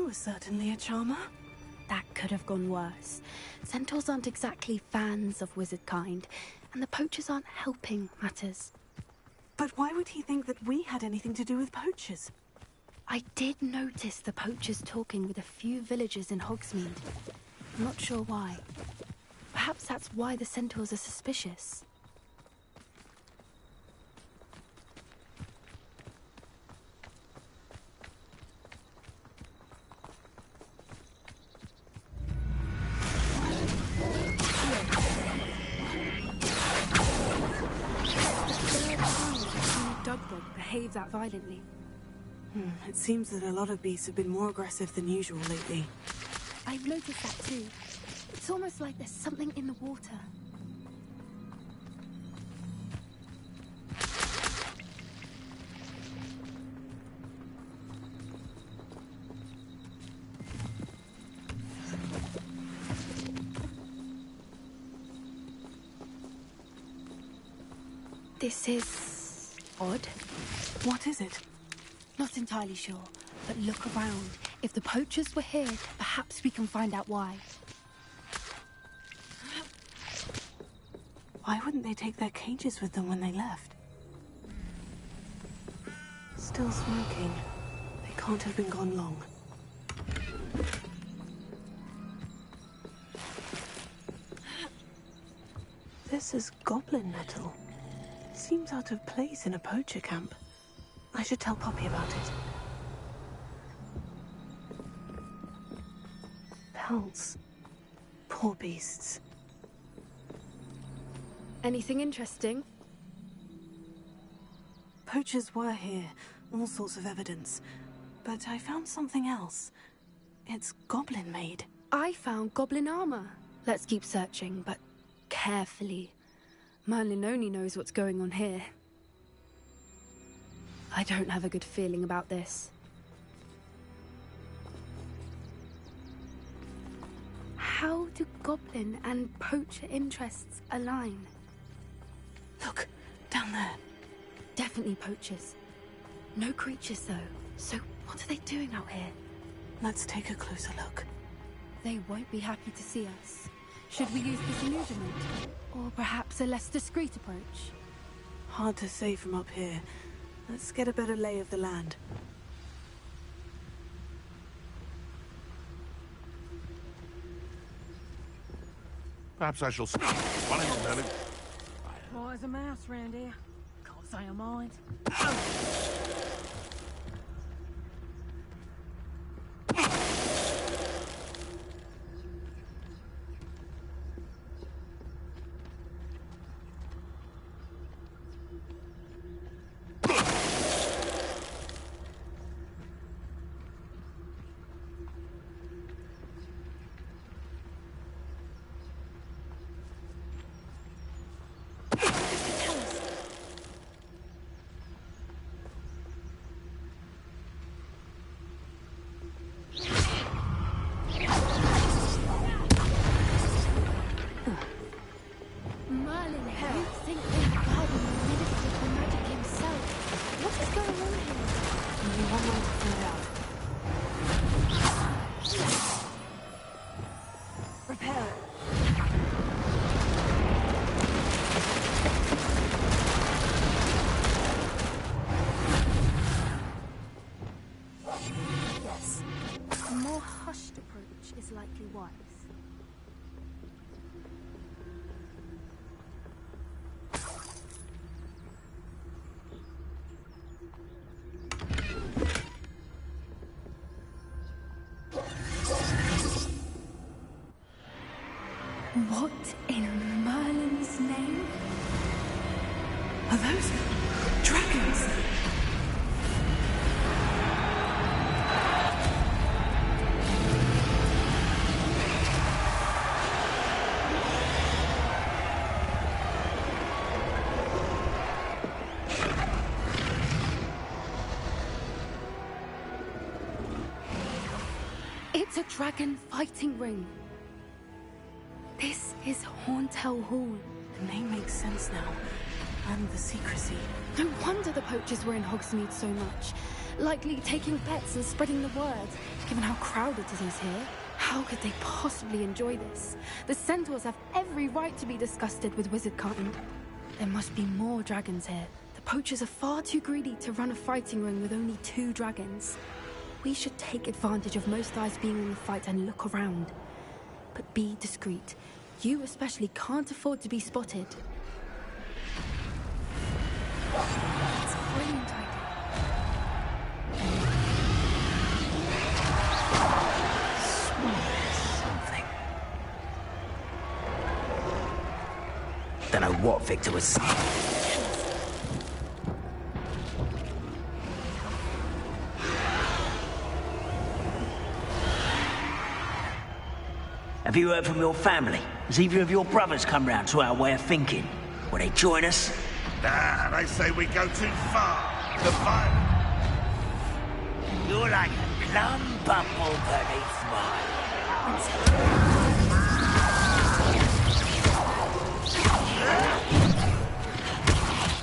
was certainly a charmer. That could have gone worse. Centaurs aren't exactly fans of wizard kind, and the poachers aren't helping matters. But why would he think that we had anything to do with poachers? I did notice the poachers talking with a few villagers in Hogsmeade. I'm not sure why. Perhaps that's why the centaurs are suspicious. Behave that violently. It seems that a lot of beasts have been more aggressive than usual lately. I've noticed that too. It's almost like there's something in the water. This is odd. What is it? Not entirely sure, but look around. If the poachers were here, perhaps we can find out why. Why wouldn't they take their cages with them when they left? Still smoking. They can't have been gone long. This is goblin metal. Seems out of place in a poacher camp. I should tell Poppy about it. Pelts. Poor beasts. Anything interesting? Poachers were here. All sorts of evidence. But I found something else. It's goblin-made. I found goblin armor. Let's keep searching, but carefully. Merlin only knows what's going on here. I don't have a good feeling about this. How do goblin and poacher interests align? Look, down there. Definitely poachers. No creatures though. So what are they doing out here? Let's take a closer look. They won't be happy to see us. Should we use disillusionment? Or perhaps a less discreet approach? Hard to say from up here. Let's get a better lay of the land. Perhaps I shall stop. One in Merlin. Quiet as a mouse round here. Can't say I mind. What in Merlin's name? Are those dragons? It's a dragon fighting ring. This is Horntail Hall. The name makes sense now. And the secrecy. No wonder the poachers were in Hogsmeade so much. likely taking pets and spreading the word, given how crowded it is here. How could they possibly enjoy this? The centaurs have every right to be disgusted with wizardkind. There must be more dragons here. The poachers are far too greedy to run a fighting ring with only 2 dragons. We should take advantage of most eyes being in the fight and look around. But be discreet. You especially can't afford to be spotted. It's a brilliant idea. Something. Don't know what Victor was saying. Have you heard from your family? Has either of your brothers come round to our way of thinking? Will they join us? Nah, they say we go too far. The violence. You're like a plum bumble beneath mine.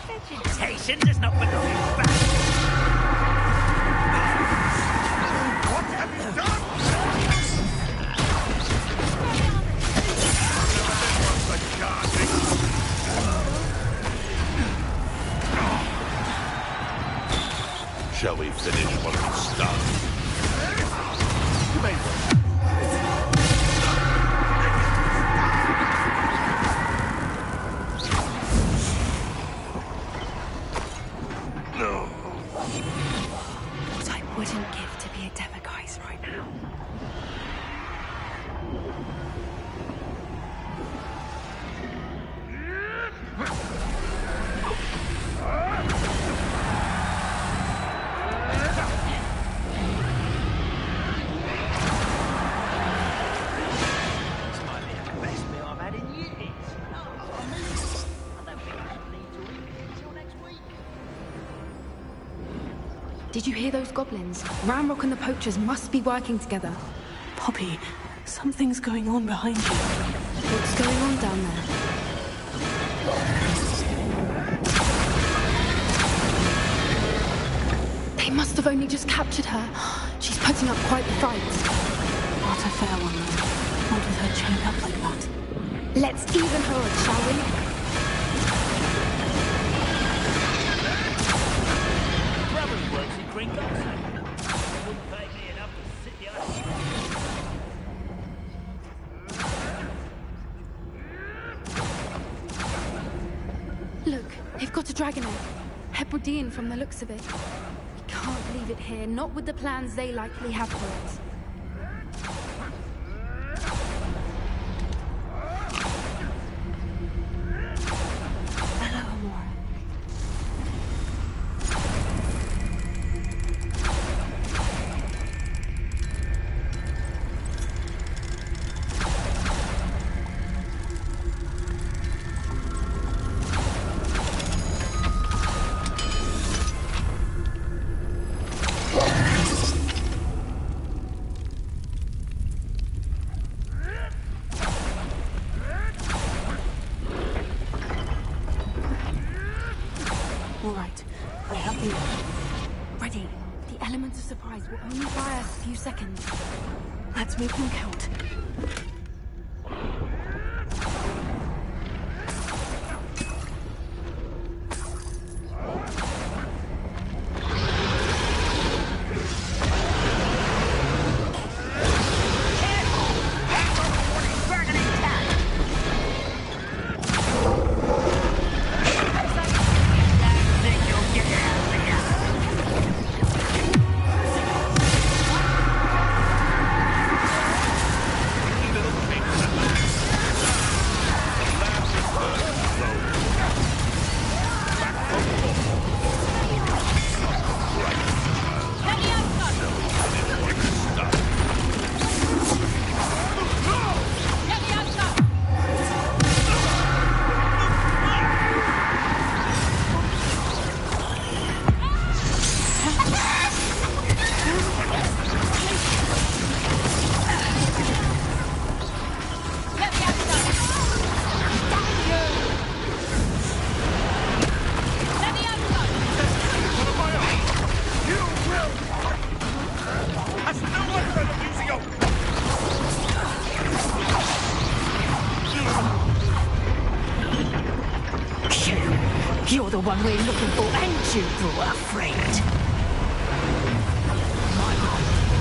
Vegetation does not belong in back. What have you done? Shall we finish what we started? You may well. No. What I wouldn't give to be a demiguise right now. Did you hear those goblins? Ramrock and the poachers must be working together. Poppy, something's going on behind you. What's going on down there? They must have only just captured her. She's putting up quite the fight. Not a fair one, though. Not with her chained up like that. Let's even her up, shall we? Look, they've got a dragon egg. Hebridean from the looks of it. We can't leave it here, not with the plans they likely have for it. Ready. The element of surprise will only buy us a few seconds. Let's make them count. Little one we're looking for, and you brought a friend.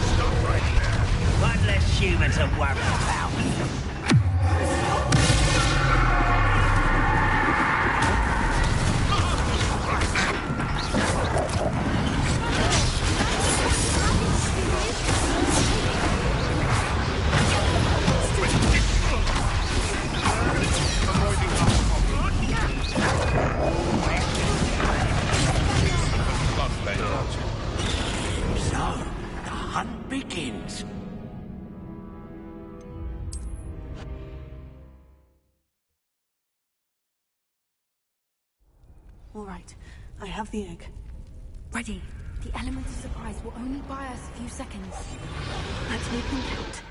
Stop right there. One less human to worry about. Begins. All right, I have the egg. Ready. The element of surprise will only buy us a few seconds. Let's make them count.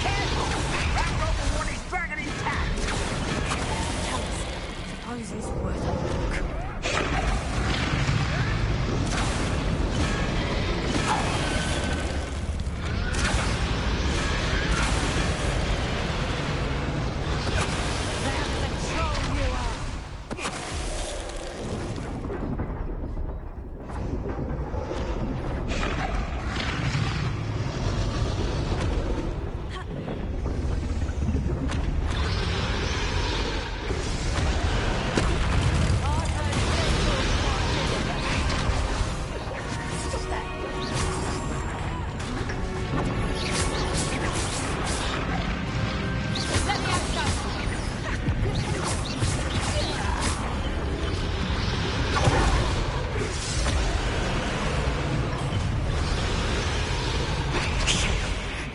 Careful! That broken one is dragging intact. Tell us. Suppose it's worth a look.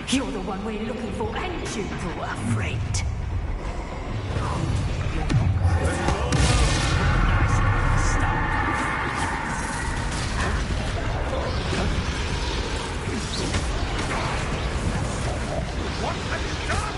You're the one we're looking for, and you brought a friend. What have you done?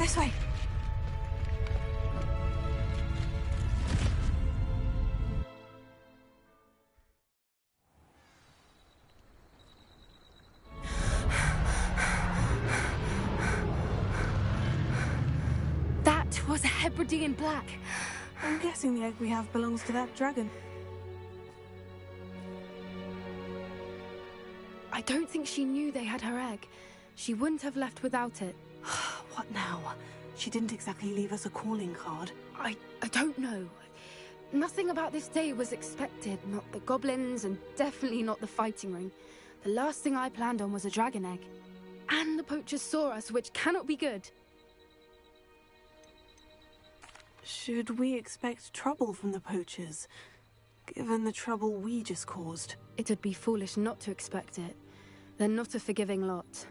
This way. That was a Hebridean black. I'm guessing the egg we have belongs to that dragon. I don't think she knew they had her egg. She wouldn't have left without it. What now? She didn't exactly leave us a calling card. I don't know. Nothing about this day was expected. Not the goblins, and definitely not the fighting ring. The last thing I planned on was a dragon egg. And the poachers saw us, which cannot be good. Should we expect trouble from the poachers, given the trouble we just caused? It'd be foolish not to expect it. They're not a forgiving lot.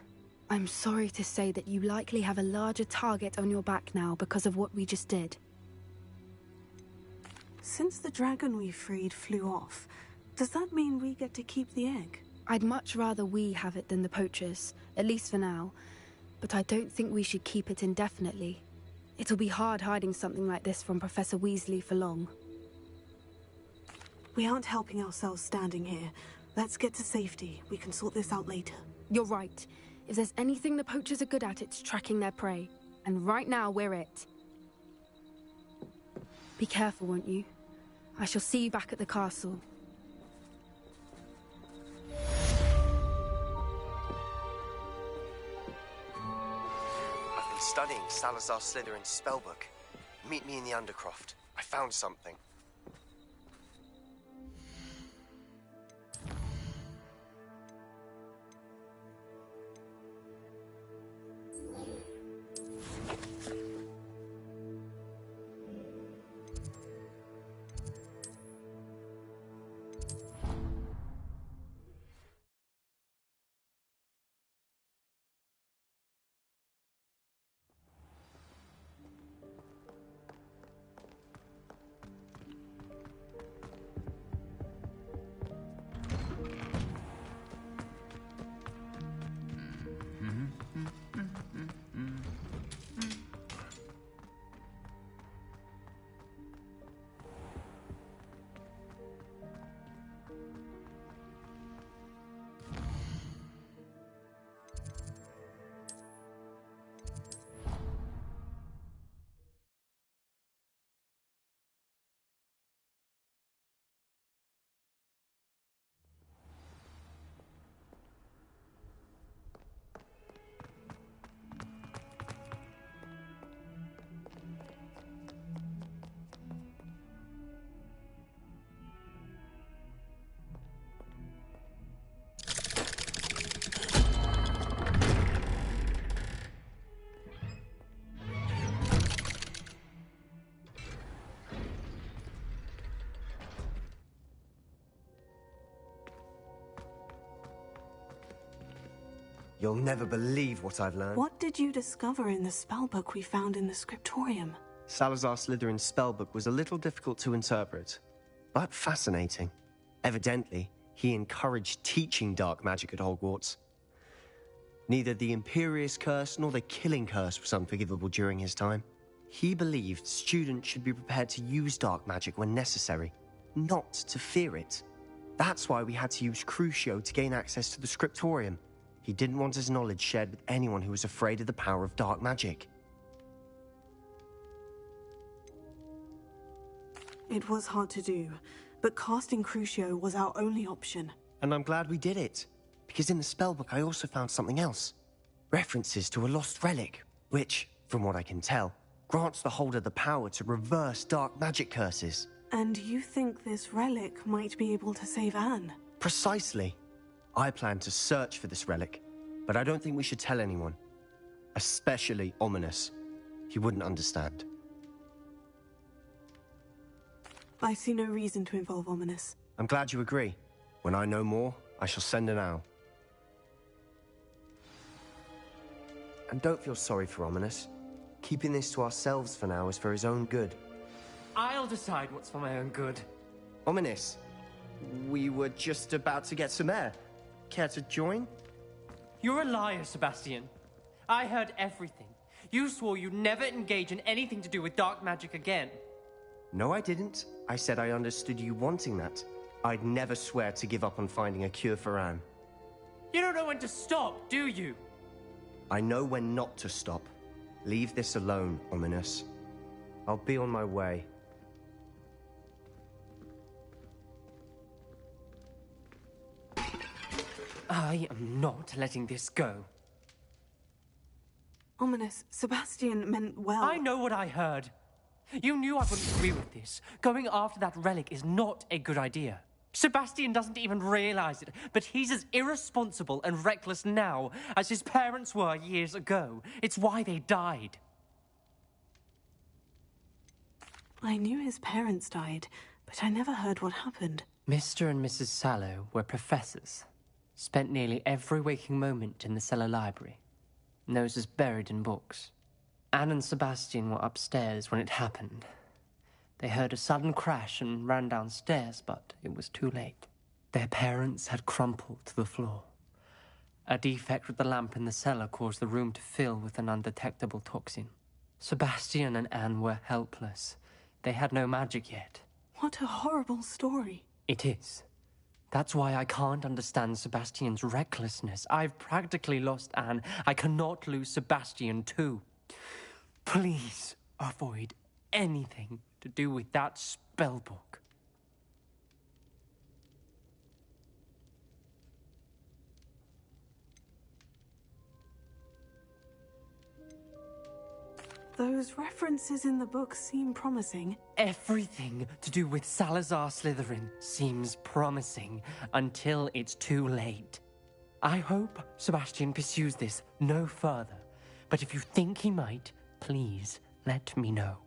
I'm sorry to say that you likely have a larger target on your back now because of what we just did. Since the dragon we freed flew off, does that mean we get to keep the egg? I'd much rather we have it than the poachers, at least for now. But I don't think we should keep it indefinitely. It'll be hard hiding something like this from Professor Weasley for long. We aren't helping ourselves standing here. Let's get to safety. We can sort this out later. You're right. If there's anything the poachers are good at, it's tracking their prey. And right now, we're it. Be careful, won't you? I shall see you back at the castle. I've been studying Salazar Slytherin's spellbook. Meet me in the Undercroft. I found something. You'll never believe what I've learned. What did you discover in the spellbook we found in the scriptorium? Salazar Slytherin's spellbook was a little difficult to interpret, but fascinating. Evidently, he encouraged teaching dark magic at Hogwarts. Neither the Imperious Curse nor the Killing Curse was unforgivable during his time. He believed students should be prepared to use dark magic when necessary, not to fear it. That's why we had to use Crucio to gain access to the scriptorium. He didn't want his knowledge shared with anyone who was afraid of the power of dark magic. It was hard to do, but casting Crucio was our only option. And I'm glad we did it, because in the spellbook I also found something else. References to a lost relic, which, from what I can tell, grants the holder the power to reverse dark magic curses. And you think this relic might be able to save Anne? Precisely. I plan to search for this relic, but I don't think we should tell anyone. Especially Ominous. He wouldn't understand. I see no reason to involve Ominous. I'm glad you agree. When I know more, I shall send an owl. And don't feel sorry for Ominous. Keeping this to ourselves for now is for his own good. I'll decide what's for my own good. Ominous, we were just about to get some air. Care to join? You're a liar, Sebastian. I heard everything. You swore you'd never engage in anything to do with dark magic again. No, I didn't. I said I understood you wanting that. I'd never swear to give up on finding a cure for Anne. You don't know when to stop, do you? I know when not to stop. Leave this alone, Ominous. I'll be on my way. I am not letting this go. Ominous, Sebastian meant well. I know what I heard. You knew I wouldn't agree with this. Going after that relic is not a good idea. Sebastian doesn't even realize it, but he's as irresponsible and reckless now as his parents were years ago. It's why they died. I knew his parents died, but I never heard what happened. Mr. and Mrs. Sallow were professors. Spent nearly every waking moment in the cellar library. Noses buried in books. Anne and Sebastian were upstairs when it happened. They heard a sudden crash and ran downstairs, but it was too late. Their parents had crumpled to the floor. A defect with the lamp in the cellar caused the room to fill with an undetectable toxin. Sebastian and Anne were helpless. They had no magic yet. What a horrible story. It is. That's why I can't understand Sebastian's recklessness. I've practically lost Anne. I cannot lose Sebastian too. Please avoid anything to do with that spellbook. Those references in the book seem promising. Everything to do with Salazar Slytherin seems promising until it's too late. I hope Sebastian pursues this no further, but if you think he might, please let me know.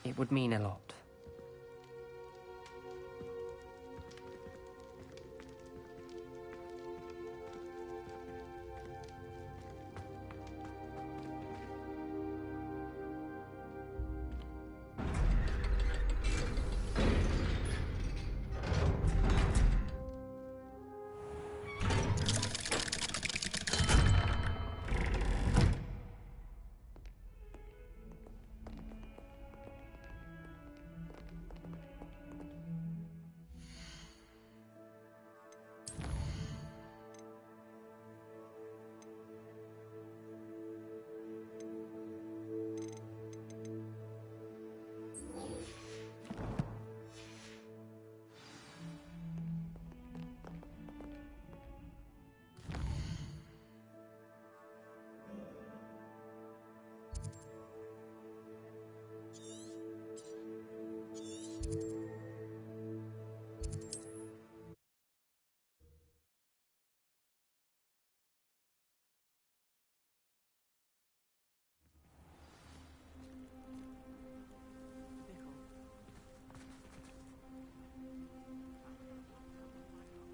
It would mean a lot.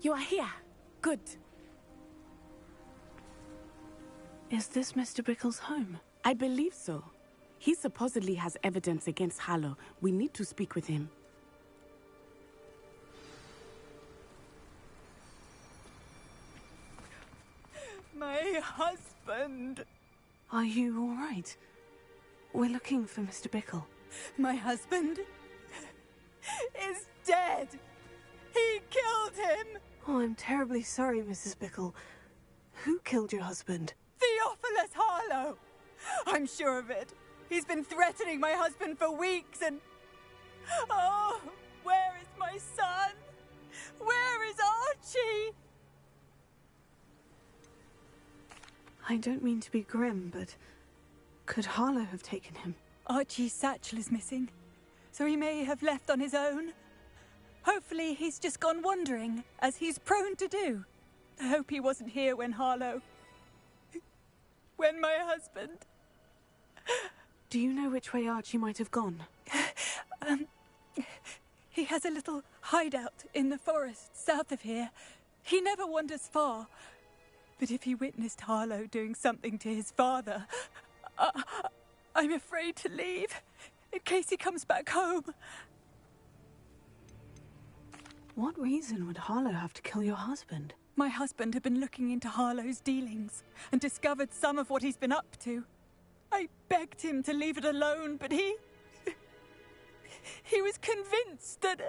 You are here. Good. Is this Mr. Bickle's home? I believe so. He supposedly has evidence against Harlow. We need to speak with him. My husband. Are you all right? We're looking for Mr. Bickle. My husband is dead. He killed him. Oh, I'm terribly sorry, Mrs. Bickle. Who killed your husband? Theophilus Harlow. I'm sure of it. He's been threatening my husband for weeks and... Oh, where is my son? Where is Archie? I don't mean to be grim, but could Harlow have taken him? Archie's satchel is missing, so he may have left on his own. Hopefully he's just gone wandering, as he's prone to do. I hope he wasn't here when Harlow... when my husband... Do you know which way Archie might have gone? He has a little hideout in the forest south of here. He never wanders far. But if he witnessed Harlow doing something to his father, I'm afraid to leave, in case he comes back home. What reason would Harlow have to kill your husband? My husband had been looking into Harlow's dealings and discovered some of what he's been up to. I begged him to leave it alone, but he was convinced that...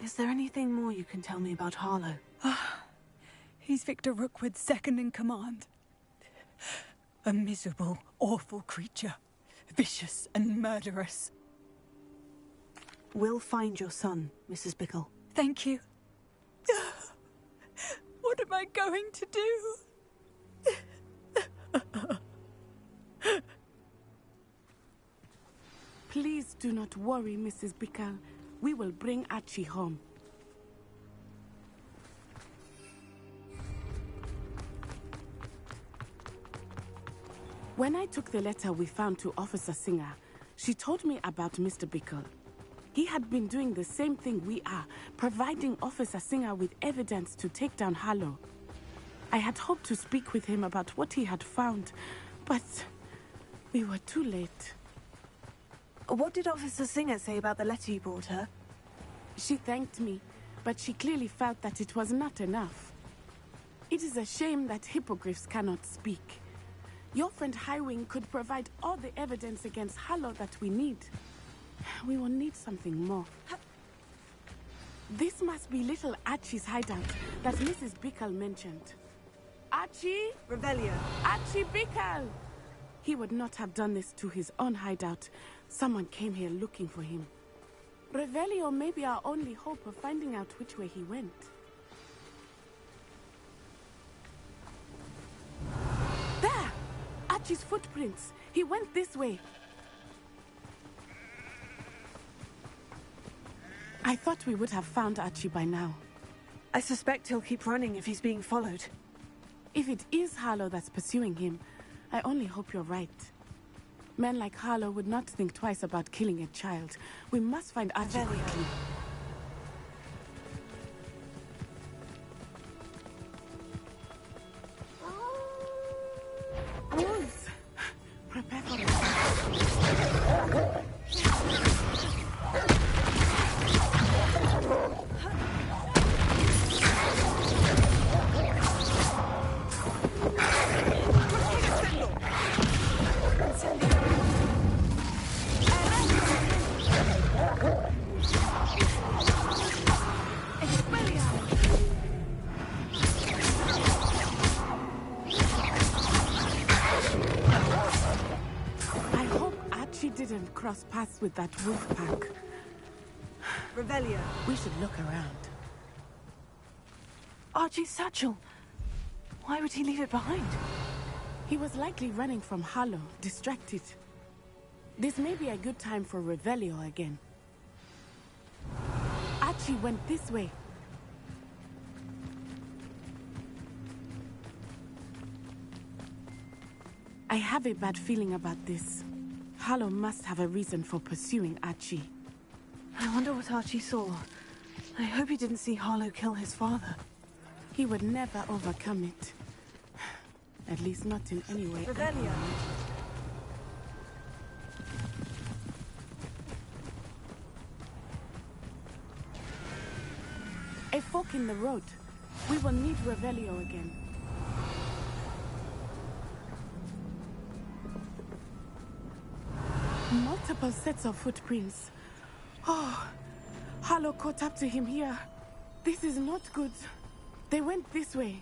Is there anything more you can tell me about Harlow? He's Victor Rookwood's second in command. A miserable, awful creature. Vicious and murderous. We'll find your son, Mrs. Bickle. Thank you. What am I going to do? Please do not worry, Mrs. Bickle. We will bring Archie home. When I took the letter we found to Officer Singer, she told me about Mr. Bickle. He had been doing the same thing we are, providing Officer Singer with evidence to take down Harlow. I had hoped to speak with him about what he had found, but we were too late. What did Officer Singer say about the letter you brought her? She thanked me, but she clearly felt that it was not enough. It is a shame that hippogriffs cannot speak. Your friend Highwing could provide all the evidence against Harlow that we need. We will need something more. This must be little Archie's hideout that Mrs. Bickle mentioned. Archie? Revelio. Archie Bickle! He would not have done this to his own hideout. Someone came here looking for him. Revelio may be our only hope of finding out which way he went. There! Archie's footprints. He went this way. I thought we would have found Archie by now. I suspect he'll keep running if he's being followed. If it is Harlow that's pursuing him, I only hope you're right. Men like Harlow would not think twice about killing a child. We must find Archie quickly. Wolves! Prepare for it. Didn't cross paths with that wolf pack. Revelio. We should look around. Archie's satchel. Why would he leave it behind? He was likely running from Harlow, distracted. This may be a good time for Revelio again. Archie went this way. I have a bad feeling about this. Harlow must have a reason for pursuing Archie. I wonder what Archie saw. I hope he didn't see Harlow kill his father. He would never overcome it. At least not in any way. Revelio. A fork in the road. We will need Revelio again. Multiple sets of footprints. Oh, Harlow caught up to him here. This is not good. They went this way.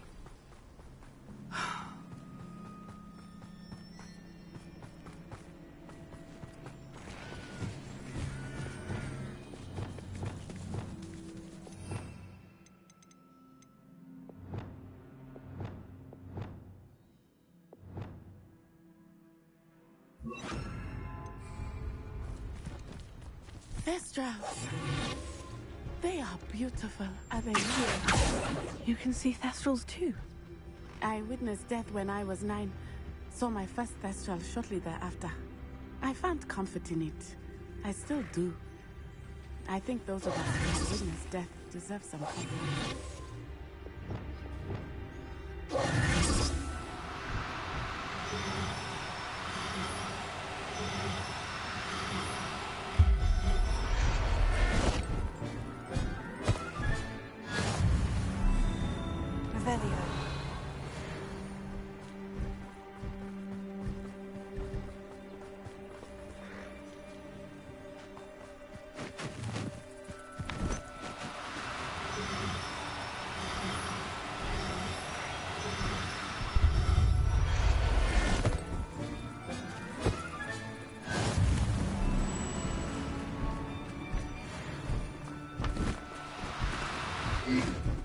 Thestrals. They are beautiful, are they here? You can see Thestrals too. I witnessed death when I was 9. Saw my first Thestral shortly thereafter. I found comfort in it. I still do. I think those of us who witnessed death deserve some comfort. Revelio.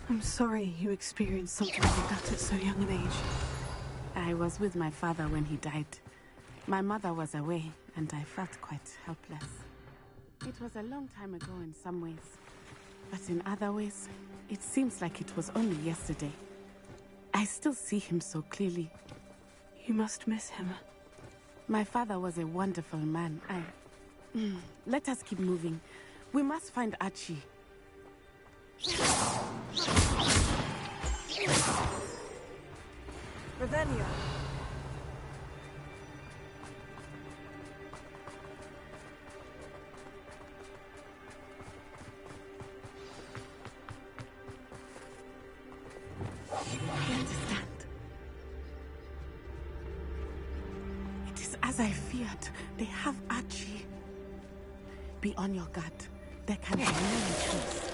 I'm sorry you experienced something like that at so young an age. I was with my father when he died. My mother was away, and I felt quite helpless. It was a long time ago in some ways, but in other ways, it seems like it was only yesterday. I still see him so clearly. You must miss him. My father was a wonderful man. Let us keep moving. We must find Archie. Revelio. I understand. It is as I feared. They have Archie. Be on your guard. There can be no retreats.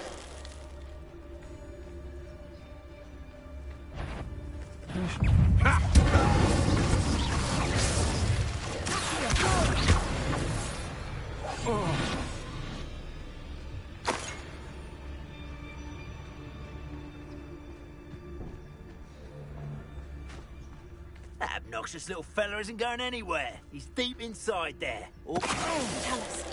That obnoxious little fella isn't going anywhere. He's deep inside there. Oh, Tell us.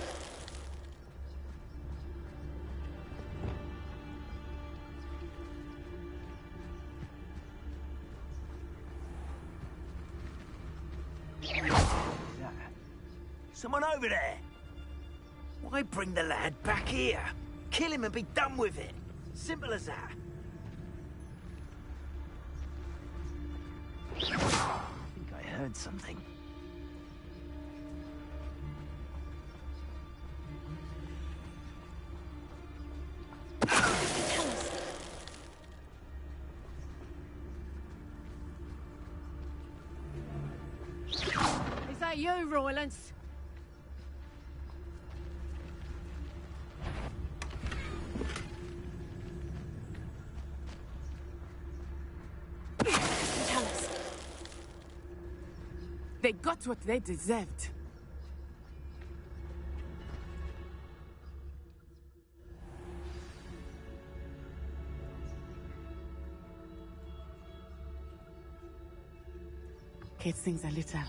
someone over there. Why bring the lad back here? Kill him and be done with it. Simple as that. I think I heard something. Is that you, Roylance? Tell us. They got what they deserved. Kate sings a little.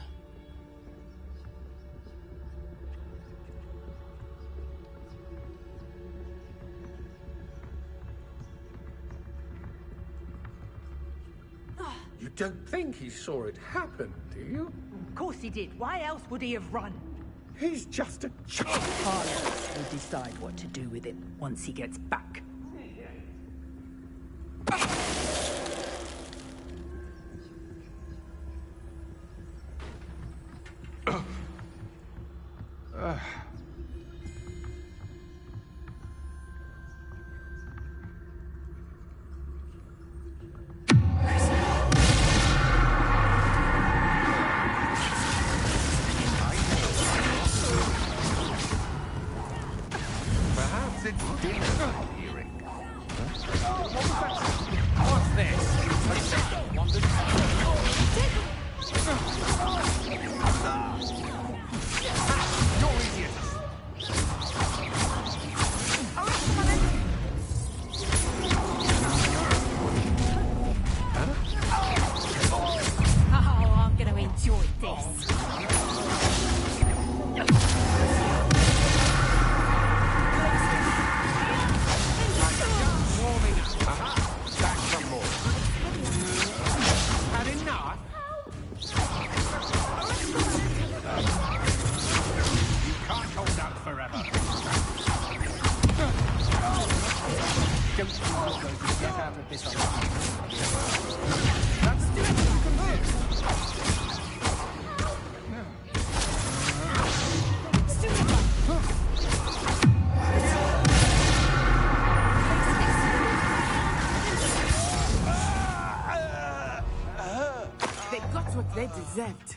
You don't think he saw it happen, do you? Of course he did. Why else would he have run? He's just a child. Carlos will decide what to do with him once he gets back. Perhaps it's dinner I'm hearing. They deserved.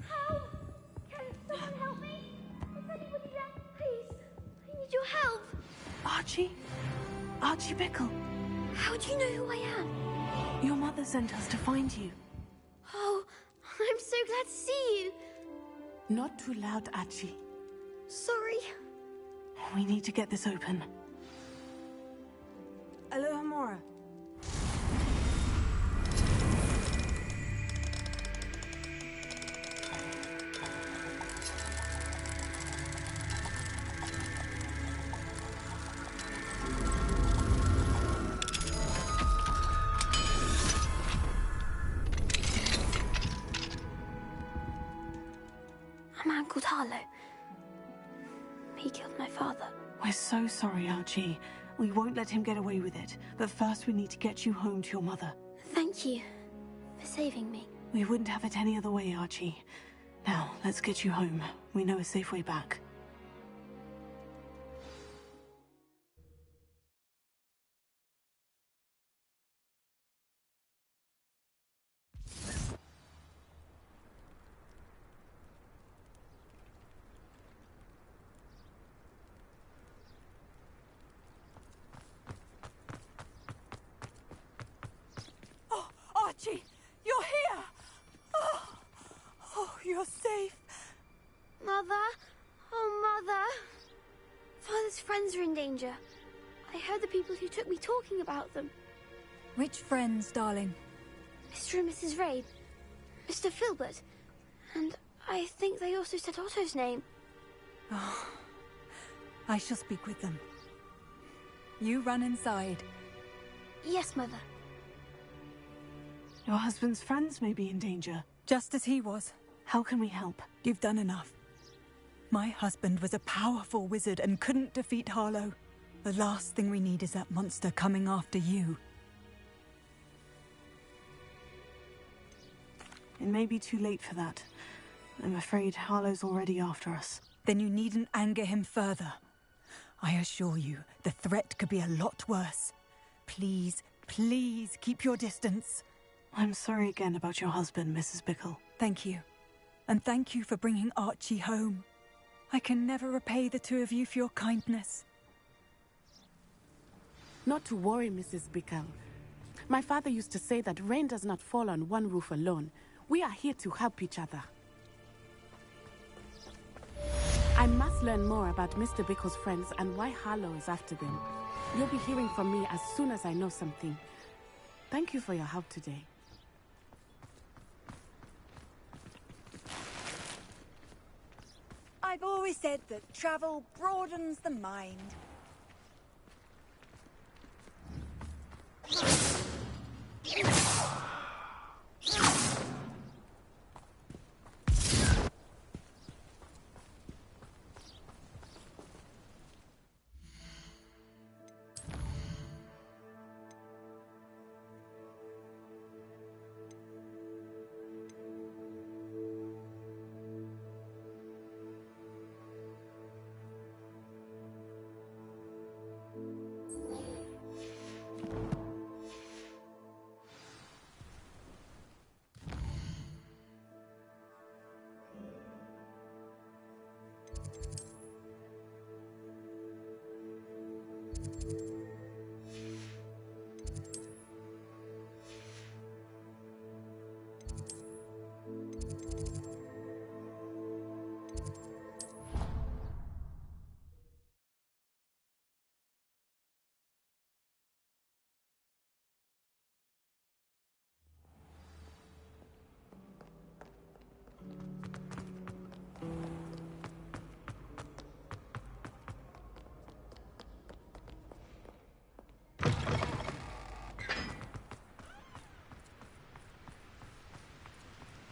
Help! Can someone help me? Is anybody there? Please, I need your help. Archie? Archie Bickle. How do you know who I am? Your mother sent us to find you. Oh, I'm so glad to see you. Not too loud, Archie. Sorry. We need to get this open. Alohomora. A man called Harlow. He killed my father. We're so sorry, Archie. We won't let him get away with it. But first we need to get you home to your mother. Thank you for saving me. We wouldn't have it any other way, Archie. Now, let's get you home. We know a safe way back. Archie, you're here! Oh, you're safe. Mother? Oh, Mother. Father's friends are in danger. I heard the people who took me talking about them. Which friends, darling? Mr. and Mrs. Rabe, Mr. Filbert, and I think they also said Otto's name. Oh, I shall speak with them. You run inside. Yes, Mother. Your husband's friends may be in danger. Just as he was. How can we help? You've done enough. My husband was a powerful wizard and couldn't defeat Harlow. The last thing we need is that monster coming after you. It may be too late for that. I'm afraid Harlow's already after us. Then you needn't anger him further. I assure you, the threat could be a lot worse. Please, please keep your distance. I'm sorry again about your husband, Mrs. Bickle. Thank you. And thank you for bringing Archie home. I can never repay the two of you for your kindness. Not to worry, Mrs. Bickle. My father used to say that rain does not fall on one roof alone. We are here to help each other. I must learn more about Mr. Bickle's friends and why Harlow is after them. You'll be hearing from me as soon as I know something. Thank you for your help today. I've always said that travel broadens the mind.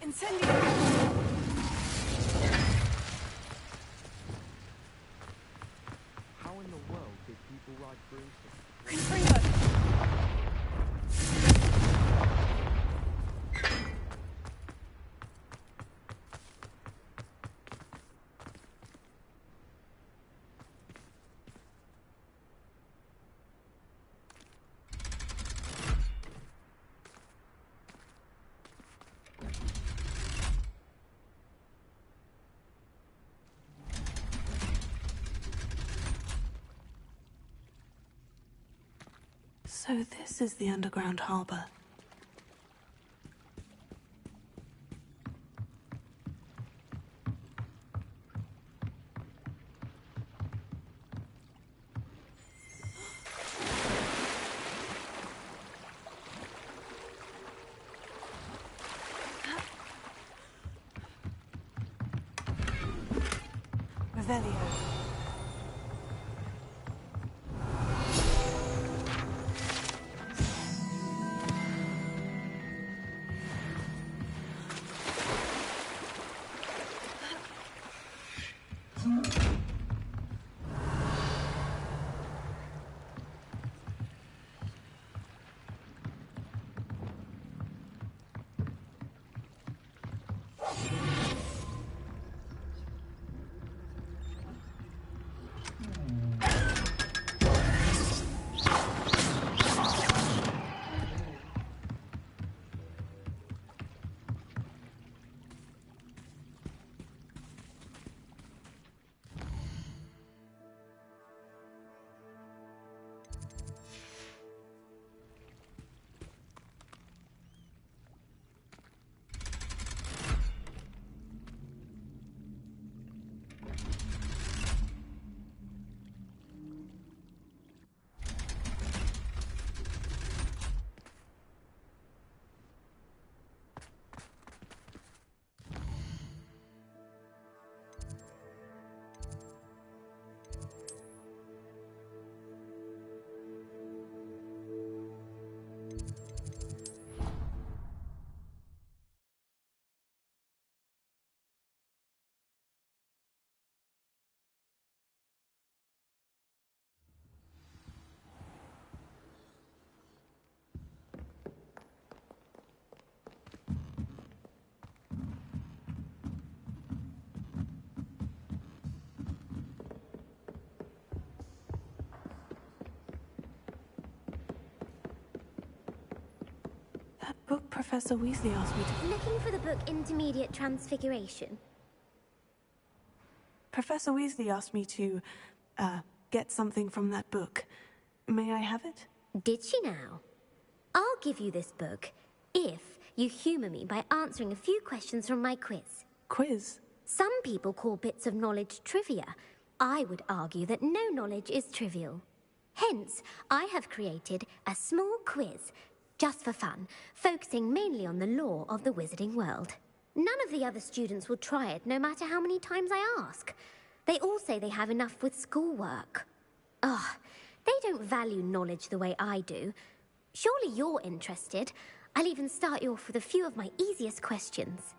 Incendio! How in the world did people ride broomsticks? Confringo! So this is the underground harbor. Revelio. That book Professor Weasley asked me to... Looking for the book Intermediate Transfiguration? Professor Weasley asked me to, get something from that book. May I have it? Did she now? I'll give you this book if you humour me by answering a few questions from my quiz. Quiz? Some people call bits of knowledge trivia. I would argue that no knowledge is trivial. Hence, I have created a small quiz, just for fun, focusing mainly on the lore of the wizarding world. None of the other students will try it, no matter how many times I ask. They all say they have enough with schoolwork. Ugh, they don't value knowledge the way I do. Surely you're interested. I'll even start you off with a few of my easiest questions.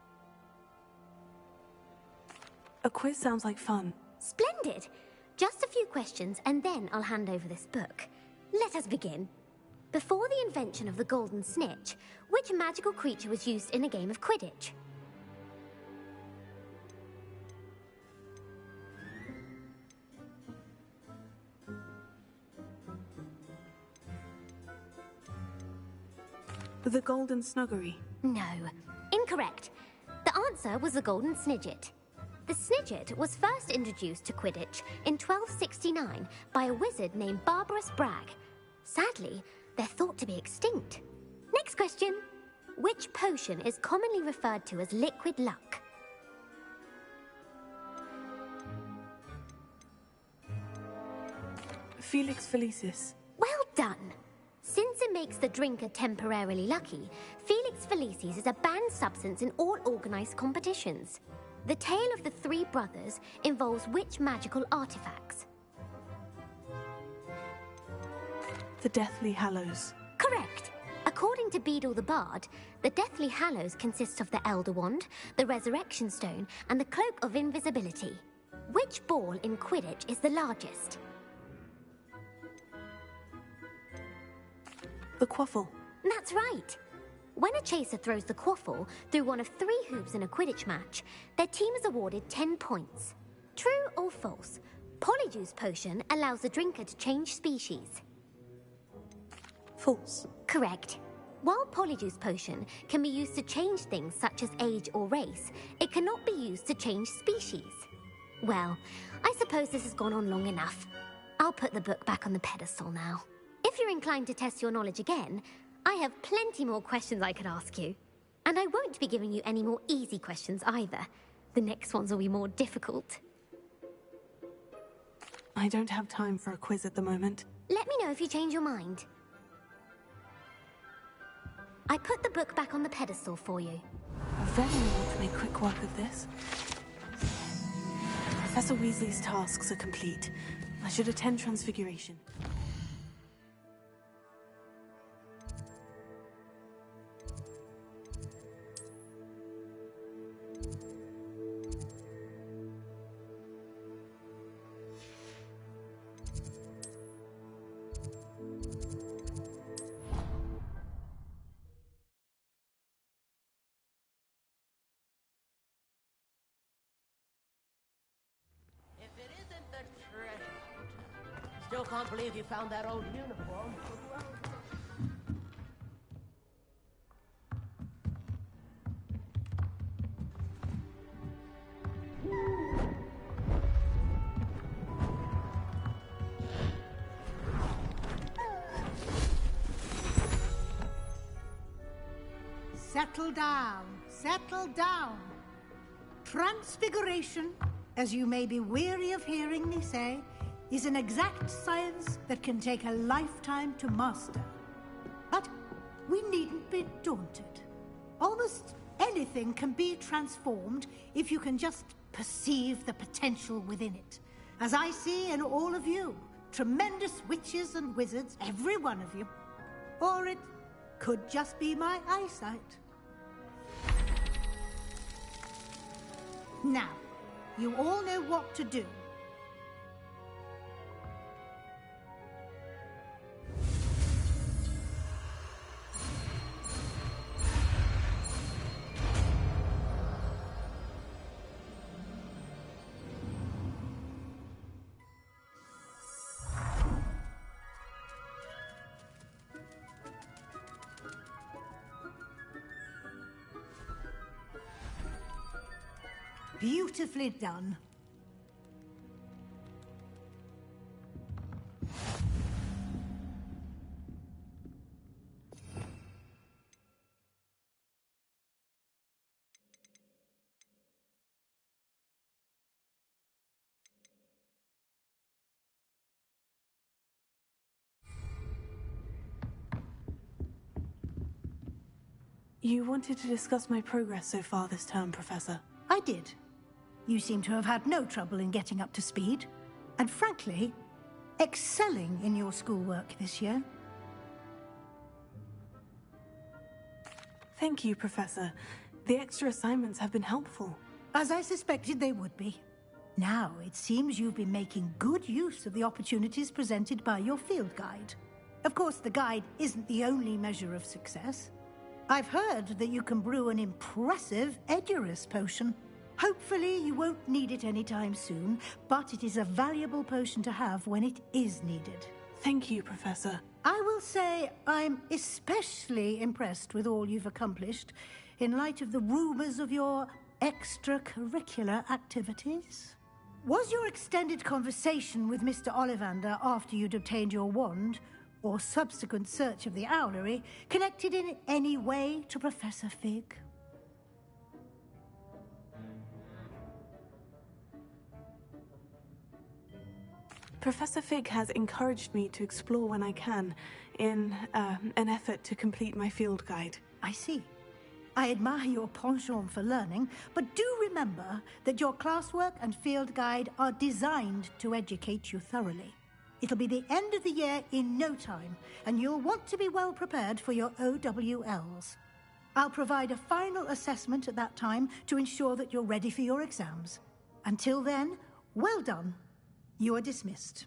A quiz sounds like fun. Splendid! Just a few questions, and then I'll hand over this book. Let us begin. Before the invention of the golden snitch, which magical creature was used in a game of Quidditch? The golden snuggery. No. Incorrect. The answer was the golden snidget. The snidget was first introduced to Quidditch in 1269 by a wizard named Barbarous Bragg. Sadly, they're thought to be extinct. Next question. Which potion is commonly referred to as liquid luck? Felix Felicis. Well done. Since it makes the drinker temporarily lucky, Felix Felicis is a banned substance in all organized competitions. The tale of the three brothers involves which magical artifacts? The Deathly Hallows. Correct. According to Beedle the Bard, the Deathly Hallows consists of the Elder Wand, the Resurrection Stone, and the Cloak of Invisibility. Which ball in Quidditch is the largest? The Quaffle. That's right. When a chaser throws the quaffle through one of 3 hoops in a Quidditch match, their team is awarded 10 points. True or false? Polyjuice Potion allows the drinker to change species. False. Correct. While Polyjuice Potion can be used to change things such as age or race, it cannot be used to change species. Well, I suppose this has gone on long enough. I'll put the book back on the pedestal now. If if you're inclined to test your knowledge again, I have plenty more questions I could ask you. And I won't be giving you any more easy questions either. The next ones will be more difficult. I don't have time for a quiz at the moment. Let me know if you change your mind. I put the book back on the pedestal for you. I very want to make quick work of this. Professor Weasley's tasks are complete. I should attend Transfiguration. Still can't believe you found that old uniform. Settle down. Settle down. Transfiguration, as you may be weary of hearing me say, is an exact science that can take a lifetime to master. But we needn't be daunted. Almost anything can be transformed if you can just perceive the potential within it. As I see in all of you, tremendous witches and wizards, every one of you. Or it could just be my eyesight. Now, you all know what to do. Beautifully done. You wanted to discuss my progress so far this term, Professor. I did. You seem to have had no trouble in getting up to speed, and frankly, excelling in your schoolwork this year. Thank you, Professor. The extra assignments have been helpful. As I suspected they would be. Now, it seems you've been making good use of the opportunities presented by your field guide. Of course, the guide isn't the only measure of success. I've heard that you can brew an impressive Edurus potion. Hopefully you won't need it anytime soon, but it is a valuable potion to have when it is needed. Thank you, Professor. I will say I'm especially impressed with all you've accomplished in light of the rumors of your extracurricular activities. Was your extended conversation with Mr. Ollivander after you'd obtained your wand, or subsequent search of the owlery, connected in any way to Professor Fig? Professor Fig has encouraged me to explore when I can, in an effort to complete my field guide. I see. I admire your penchant for learning, but do remember that your classwork and field guide are designed to educate you thoroughly. It'll be the end of the year in no time, and you'll want to be well prepared for your OWLs. I'll provide a final assessment at that time to ensure that you're ready for your exams. Until then, well done. You are dismissed.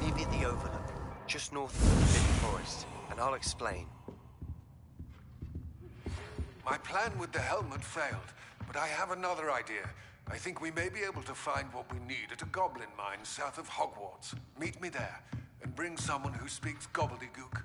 Meet me at the Overlook, just north of the Forbidden Forest, and I'll explain. My plan with the helmet failed, but but I have another idea. I think we may be able to find what we need at a goblin mine south of Hogwarts. Meet me there, and bring someone who speaks gobbledygook.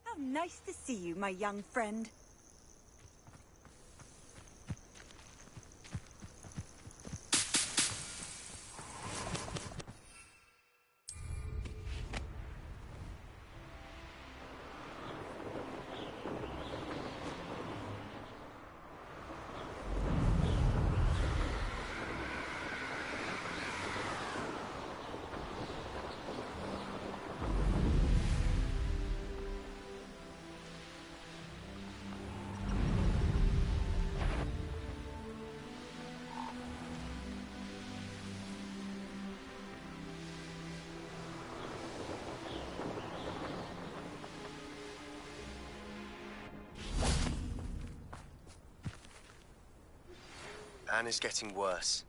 How nice to see you, my young friend. Anne is getting worse.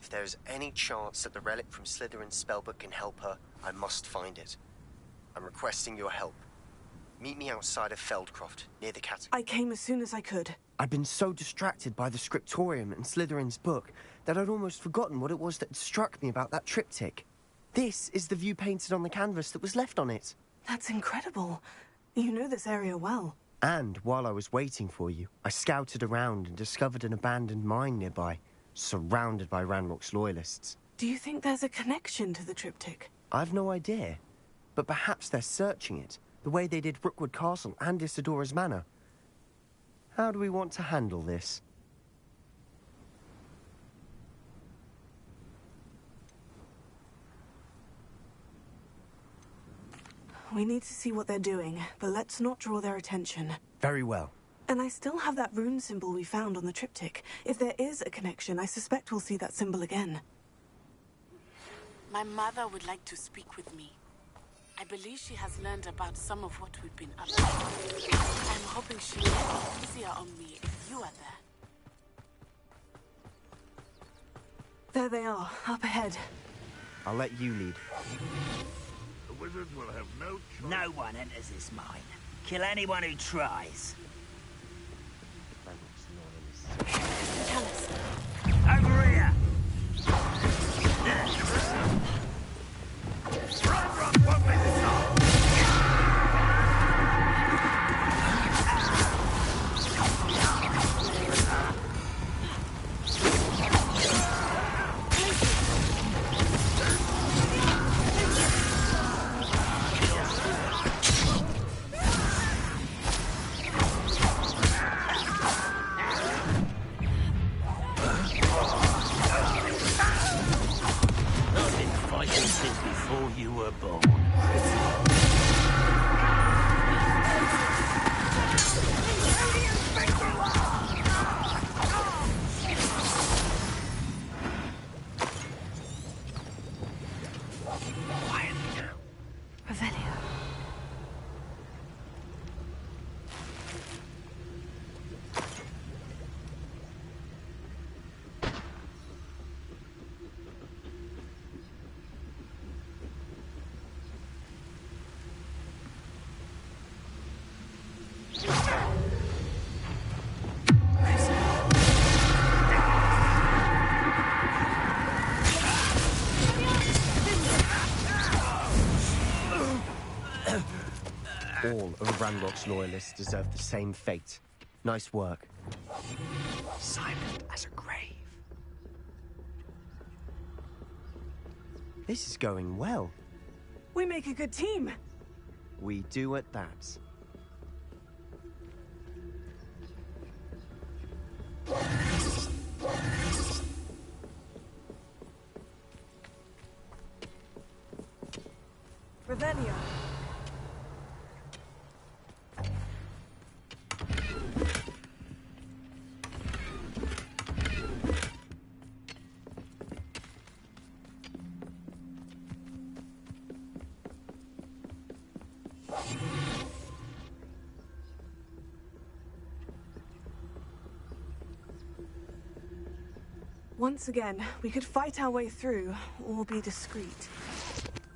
If there is any chance that the relic from Slytherin's spellbook can help her, I must find it. I'm requesting your help. Meet me outside of Feldcroft, near the catacomb. I came as soon as I could. I'd been so distracted by the scriptorium and Slytherin's book that I'd almost forgotten what it was that struck me about that triptych. This is the view painted on the canvas that was left on it. That's incredible. You know this area well. And while I was waiting for you, I scouted around and discovered an abandoned mine nearby, surrounded by Ranrock's loyalists. Do you think there's a connection to the triptych? I've no idea, but perhaps they're searching it, the way they did Rookwood Castle and Isidora's Manor. How do we want to handle this? We need to see what they're doing, but let's not draw their attention. Very well. And I still have that rune symbol we found on the triptych. If there is a connection, I suspect we'll see that symbol again. My mother would like to speak with me. I believe she has learned about some of what we've been up to. I'm hoping she'll make it easier on me if you are there. There they are, up ahead. I'll let you lead. The wizards will have no choice. No one enters this mine. Kill anyone who tries. Tell us. Over here! Run, won't let this up. All of Ranrock's loyalists deserve the same fate. Nice work. Silent as a grave. This is going well. We make a good team. We do at that. Revelio. Once again, we could fight our way through, or be discreet.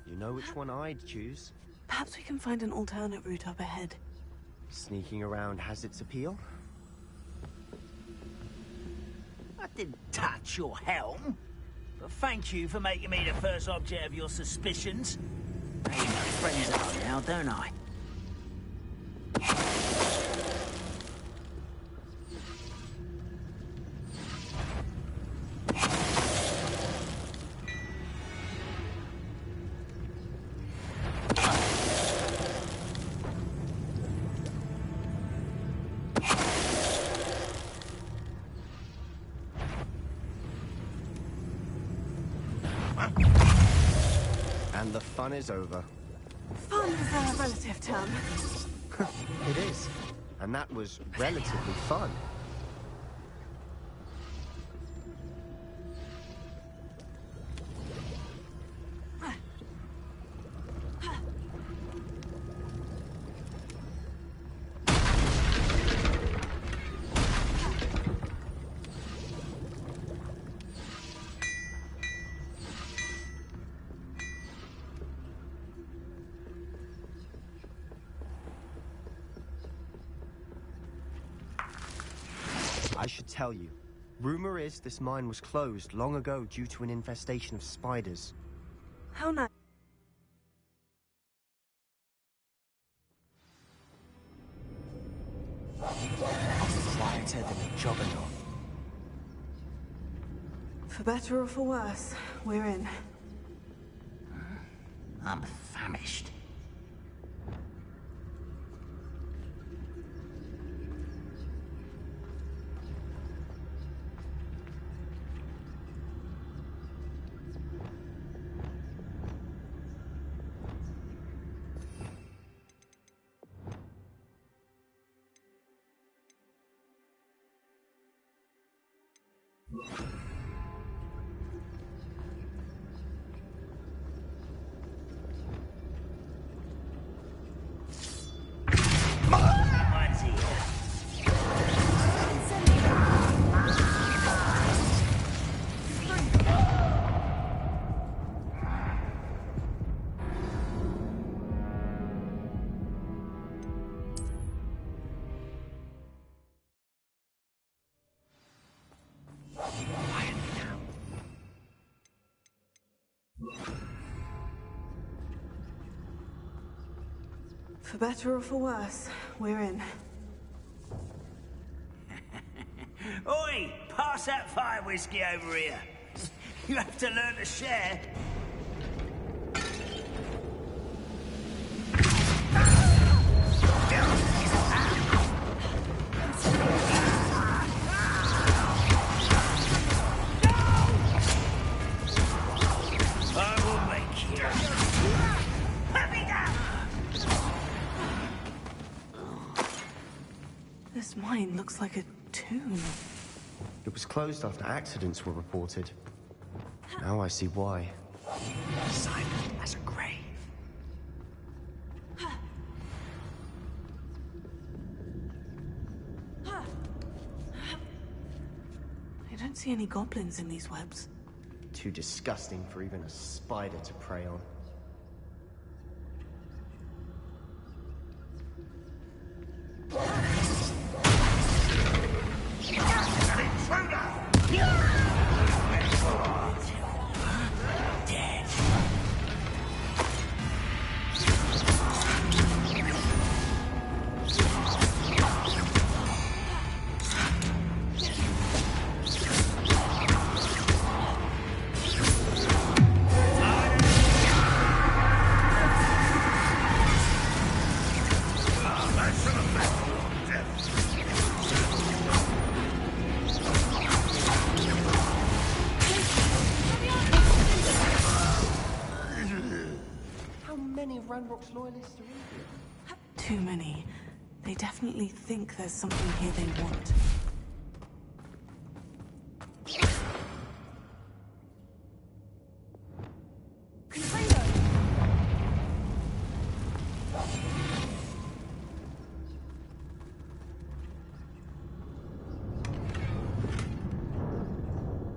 You know which one I'd choose. Perhaps we can find an alternate route up ahead. Sneaking around has its appeal. I didn't touch your helm, but thank you for making me the first object of your suspicions. I know friends are now, don't I? And the fun is over. Fun is a relative term. It is. And that was relatively fun. I should tell you. Rumor is this mine was closed long ago due to an infestation of spiders. How nice. Quieter than a juggernaut. For better or for worse, we're in. I'm famished. For better or for worse, we're in. Oi! Pass that fire whiskey over here. You have to learn to share. I will make you. Put me down! This mine looks like a tomb. It was closed after accidents were reported. Now I see why. Silent as a grave. I don't see any goblins in these webs. Too disgusting for even a spider to prey on. loyalists are in here? Too many. They definitely think there's something here they want.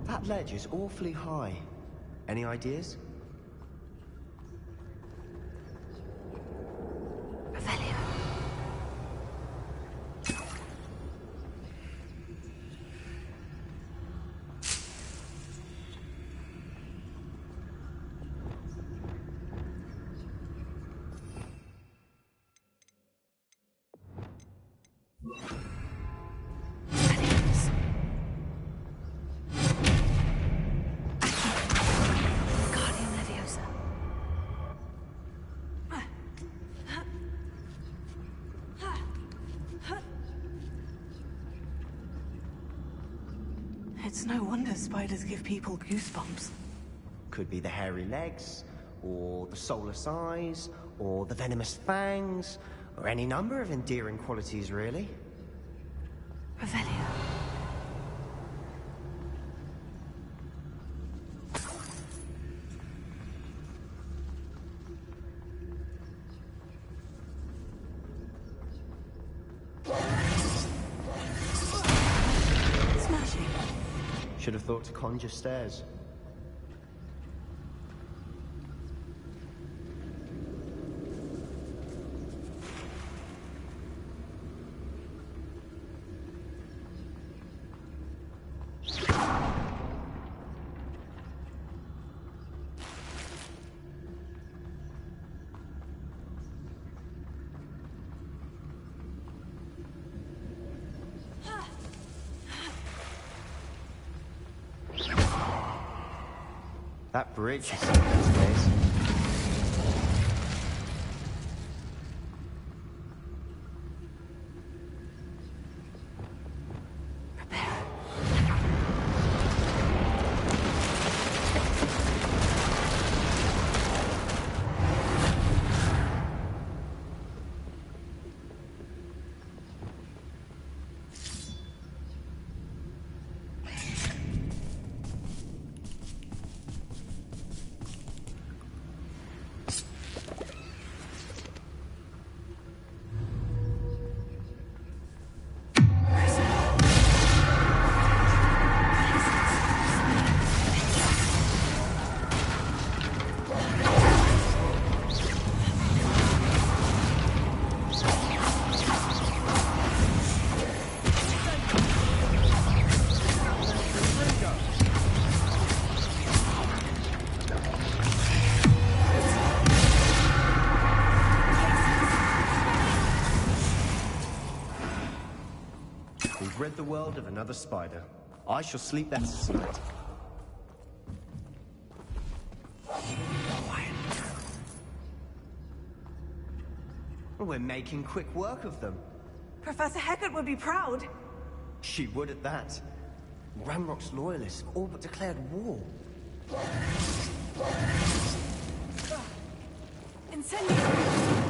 That ledge is awfully high. Any ideas? It's no wonder spiders give people goosebumps. Could be the hairy legs, or the soulless eyes, or the venomous fangs, or any number of endearing qualities, really. Revelio. Should have thought to conjure stairs. That bridge is something place. We've rid the world of another spider. I shall sleep better tonight. We're making quick work of them. Professor Hecat would be proud. She would at that. Ramrock's loyalists have all but declared war. Incendio!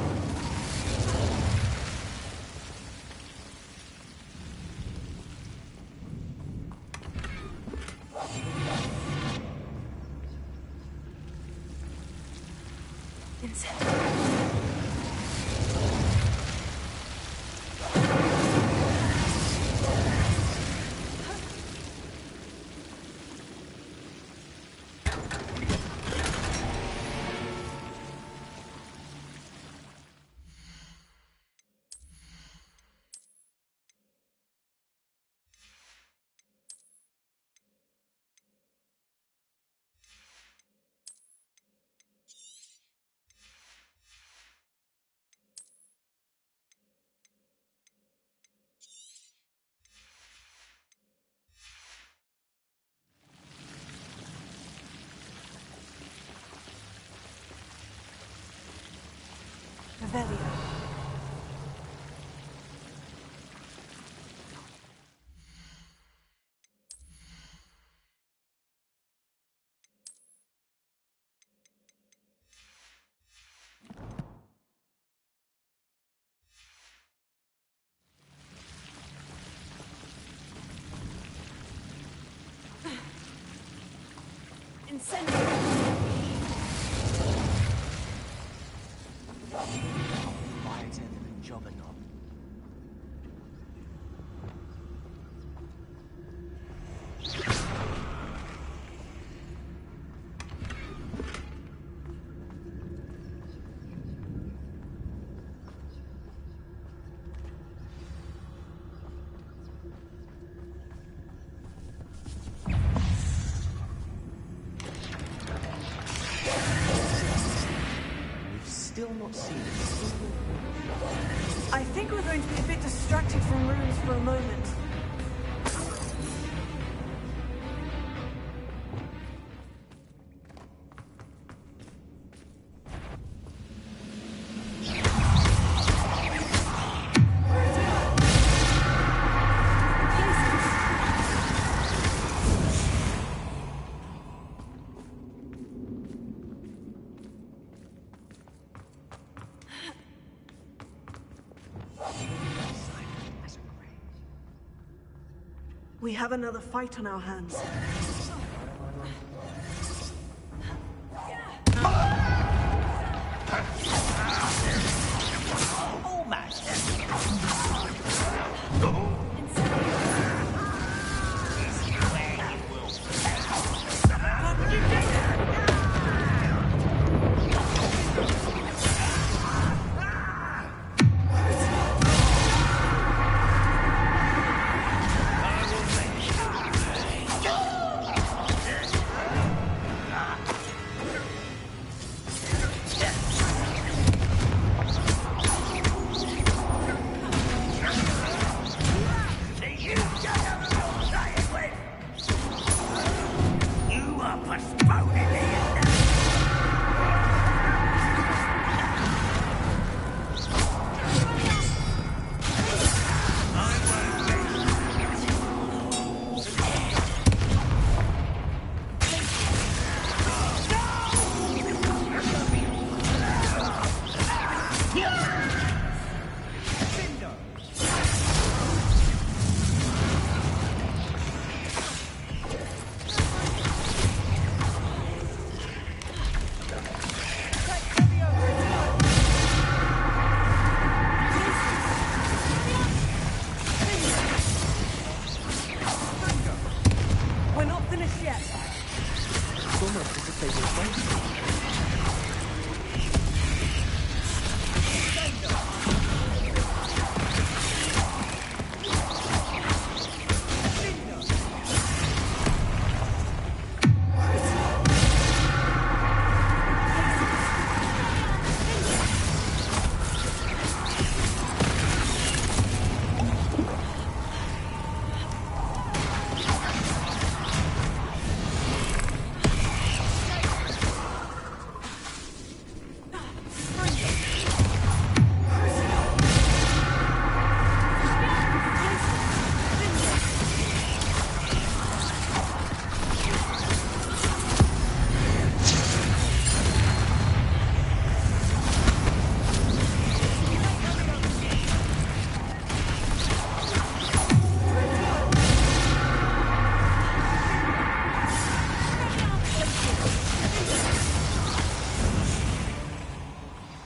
Quieter than a jobberknob. Still not seen it. I think we're going to be a bit distracted from runes for a moment. We have another fight on our hands.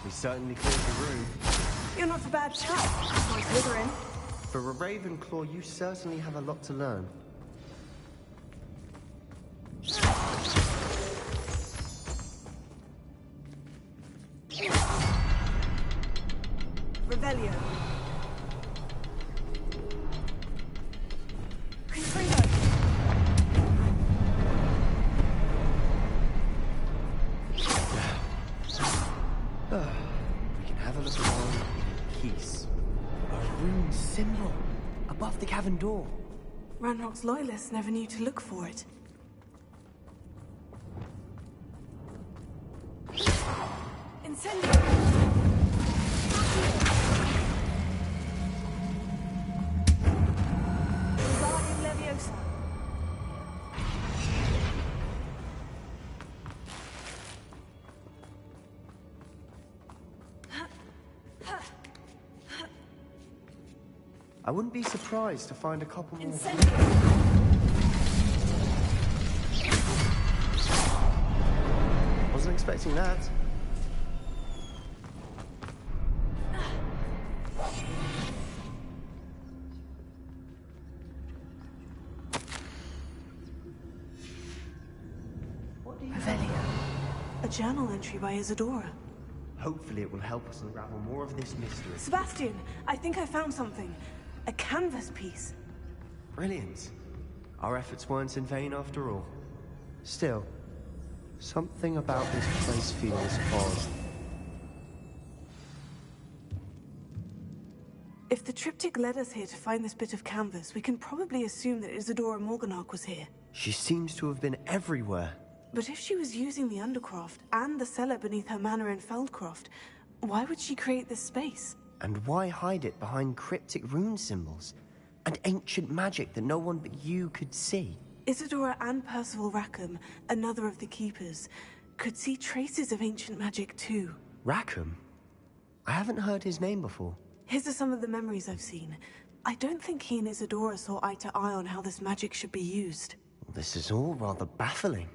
Certainly cleared the room. You're not a bad chap, my Slytherin. For a Ravenclaw, you certainly have a lot to learn. Revelio. We can have a look around. Peace. A rune symbol above the cavern door. Ranrock's loyalists never knew to look for it. Incendio! Guardian Leviosa. I wouldn't be surprised to find a couple more. expecting that. Revelio. A journal entry by Isadora. Hopefully it will help us unravel more of this mystery. Sebastian, I think I found something. A canvas piece. Brilliant. Our efforts weren't in vain after all. Still, something about this place feels odd. If the triptych led us here to find this bit of canvas, we can probably assume that Isadora Morganach was here. She seems to have been everywhere. But if she was using the Undercroft and the cellar beneath her manor in Feldcroft, why would she create this space? And why hide it behind cryptic rune symbols and ancient magic that no one but you could see? Isadora and Percival Rackham, another of the Keepers, could see traces of ancient magic too. Rackham? I haven't heard his name before. His are some of the memories I've seen. I don't think he and Isadora saw eye to eye on how this magic should be used. This is all rather baffling.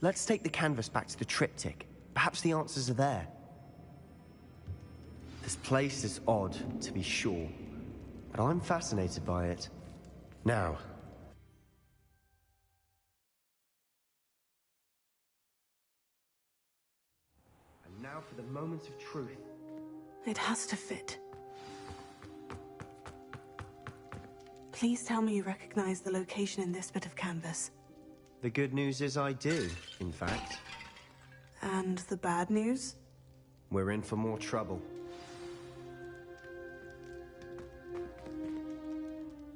Let's take the canvas back to the triptych. Perhaps the answers are there. This place is odd, to be sure, but I'm fascinated by it. Now. And now for the moment of truth. It has to fit. Please tell me you recognize the location in this bit of canvas. The good news is I do, in fact. And the bad news? We're in for more trouble.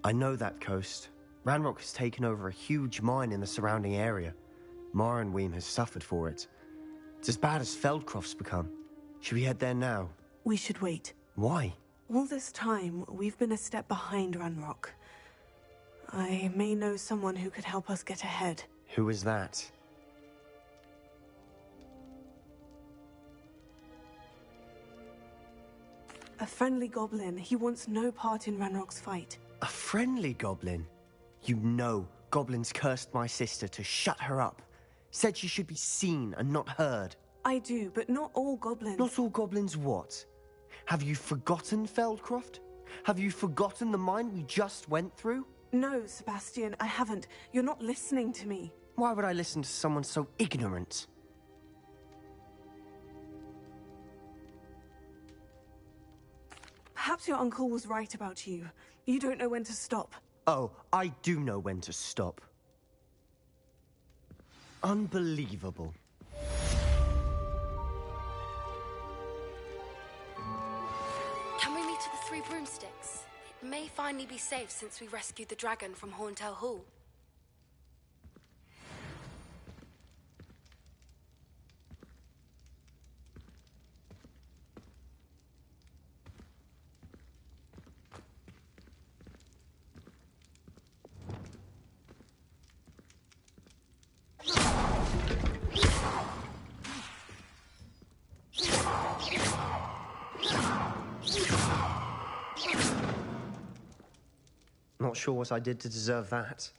I know that coast. Ranrock has taken over a huge mine in the surrounding area. Mornweem has suffered for it. It's as bad as Feldcroft's become. Should we head there now? We should wait. Why? All this time, we've been a step behind Ranrock. I may know someone who could help us get ahead. Who is that? A friendly goblin. He wants no part in Ranrock's fight. A friendly goblin? You know goblins cursed my sister to shut her up. Said she should be seen and not heard. I do, but not all goblins. Not all goblins what? Have you forgotten Feldcroft? Have you forgotten the mine we just went through? No, Sebastian, I haven't. You're not listening to me. Why would I listen to someone so ignorant? Perhaps your uncle was right about you. You don't know when to stop. Oh, I do know when to stop. Unbelievable. Can we meet at the Three Broomsticks? It may finally be safe since we rescued the dragon from Horntail Hall. Not sure what I did to deserve that.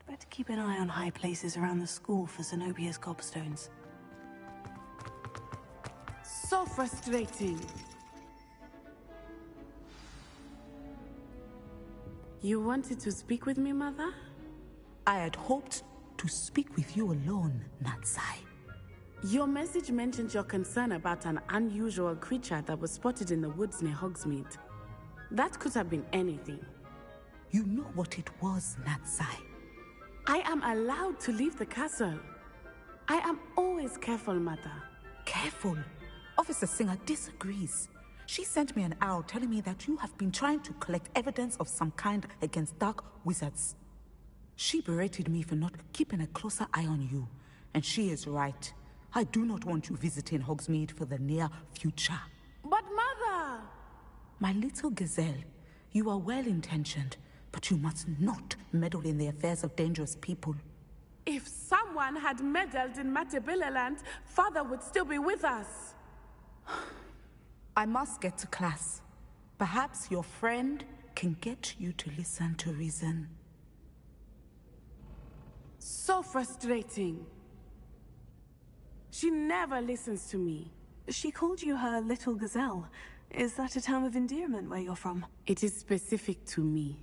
I'd better keep an eye on high places around the school for Zenobia's gobstones. So frustrating. You wanted to speak with me, Mother? I had hoped to speak with you alone, Natsai. Your message mentioned your concern about an unusual creature that was spotted in the woods near Hogsmeade. That could have been anything. You know what it was, Natsai. I am allowed to leave the castle. I am always careful, Mother. Careful? Officer Singer disagrees. She sent me an owl telling me that you have been trying to collect evidence of some kind against dark wizards. She berated me for not keeping a closer eye on you, and she is right. I do not want you visiting Hogsmeade for the near future. But Mother! My little gazelle, you are well-intentioned, but you must not meddle in the affairs of dangerous people. If someone had meddled in Matabeleland, Father would still be with us. I must get to class. Perhaps your friend can get you to listen to reason. So frustrating. She never listens to me. She called you her little gazelle. Is that a term of endearment where you're from? It is specific to me.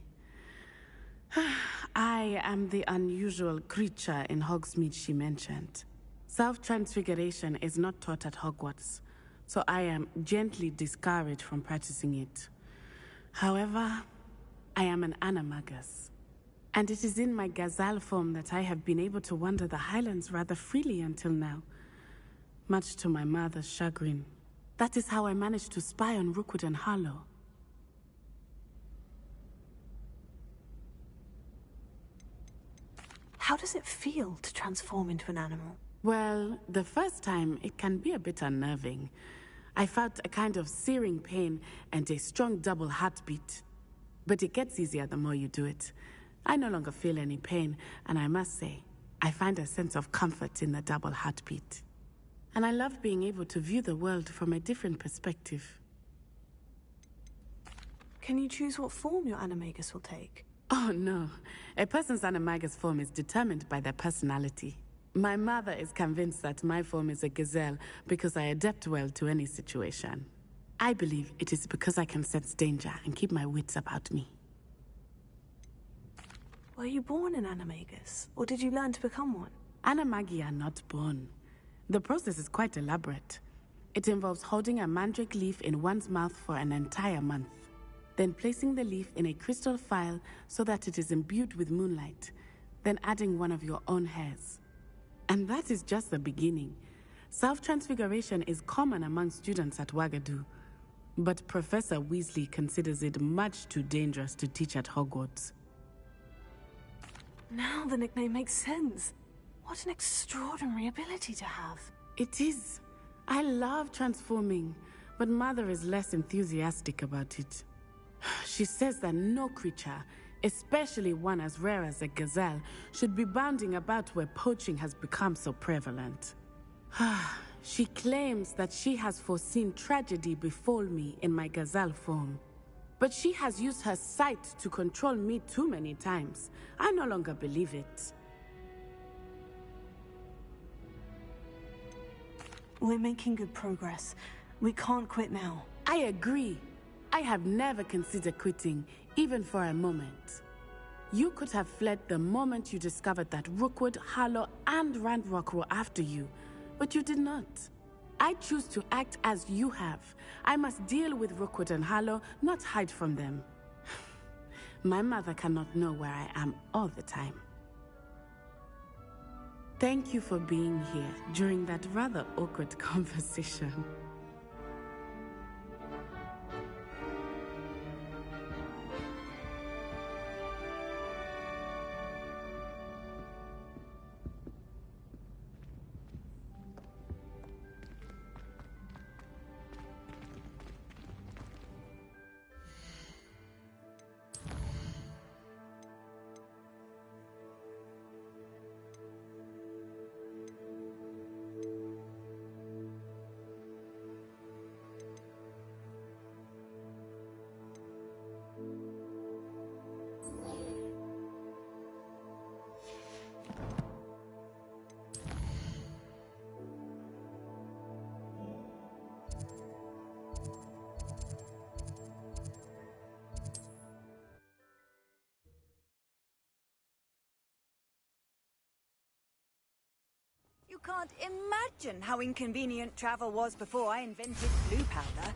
I am the unusual creature in Hogsmeade she mentioned. Self-transfiguration is not taught at Hogwarts, so I am gently discouraged from practicing it. However, I am an animagus, and it is in my gazelle form that I have been able to wander the Highlands rather freely until now, much to my mother's chagrin. That is how I managed to spy on Rookwood and Harlow. How does it feel to transform into an animal? Well, the first time, it can be a bit unnerving. I felt a kind of searing pain and a strong double heartbeat. But it gets easier the more you do it. I no longer feel any pain, and I must say, I find a sense of comfort in the double heartbeat. And I love being able to view the world from a different perspective. Can you choose what form your animagus will take? Oh no, a person's animagus form is determined by their personality. My mother is convinced that my form is a gazelle because I adapt well to any situation. I believe it is because I can sense danger and keep my wits about me. Were you born an animagus, or did you learn to become one? Animagi are not born. The process is quite elaborate. It involves holding a mandrake leaf in one's mouth for an entire month, then placing the leaf in a crystal phial so that it is imbued with moonlight, then adding one of your own hairs. And that is just the beginning. Self-transfiguration is common among students at Wagadu, but Professor Weasley considers it much too dangerous to teach at Hogwarts. Now the nickname makes sense. What an extraordinary ability to have. It is. I love transforming, but Mother is less enthusiastic about it. She says that no creature, especially one as rare as a gazelle, should be bounding about where poaching has become so prevalent. She claims that she has foreseen tragedy befall me in my gazelle form. But she has used her sight to control me too many times. I no longer believe it. We're making good progress. We can't quit now. I agree. I have never considered quitting, even for a moment. You could have fled the moment you discovered that Rookwood, Harlow, and Randrock were after you, but you did not. I choose to act as you have. I must deal with Rookwood and Harlow, not hide from them. My mother cannot know where I am all the time. Thank you for being here during that rather awkward conversation. You can't imagine how inconvenient travel was before I invented blue powder.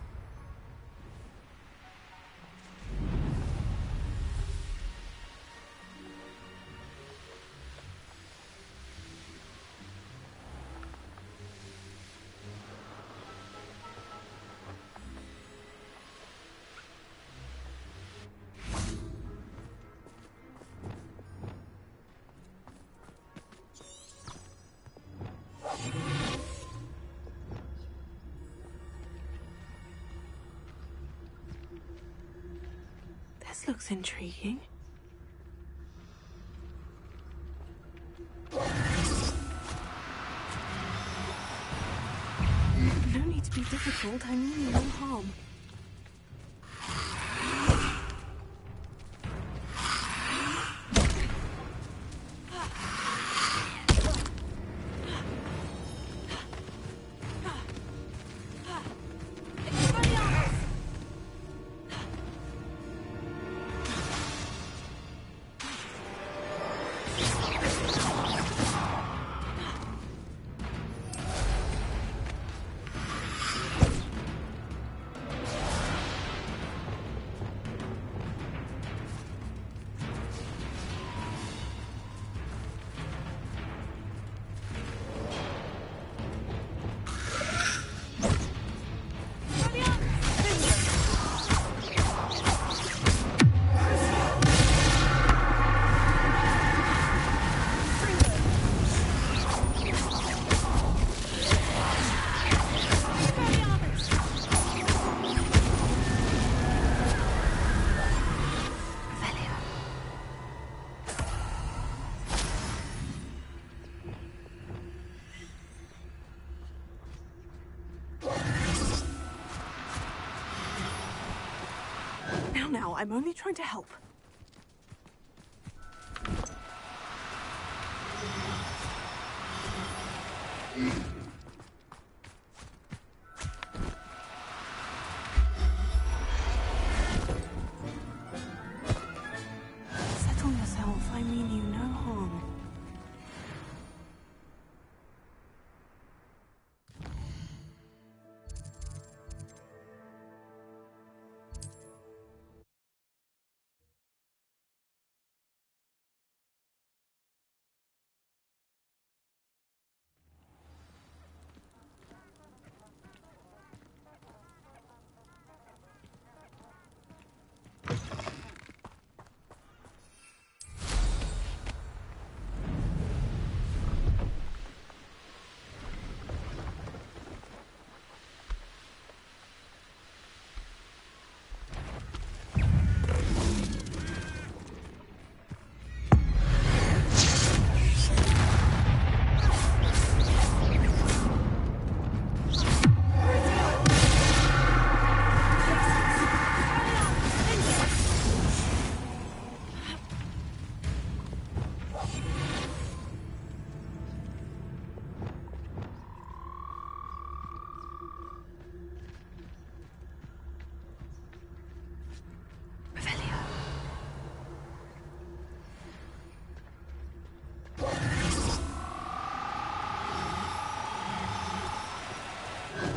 This looks intriguing. No need to be difficult, I mean no harm. Now, I'm only trying to help. Settle yourself, I mean you no harm.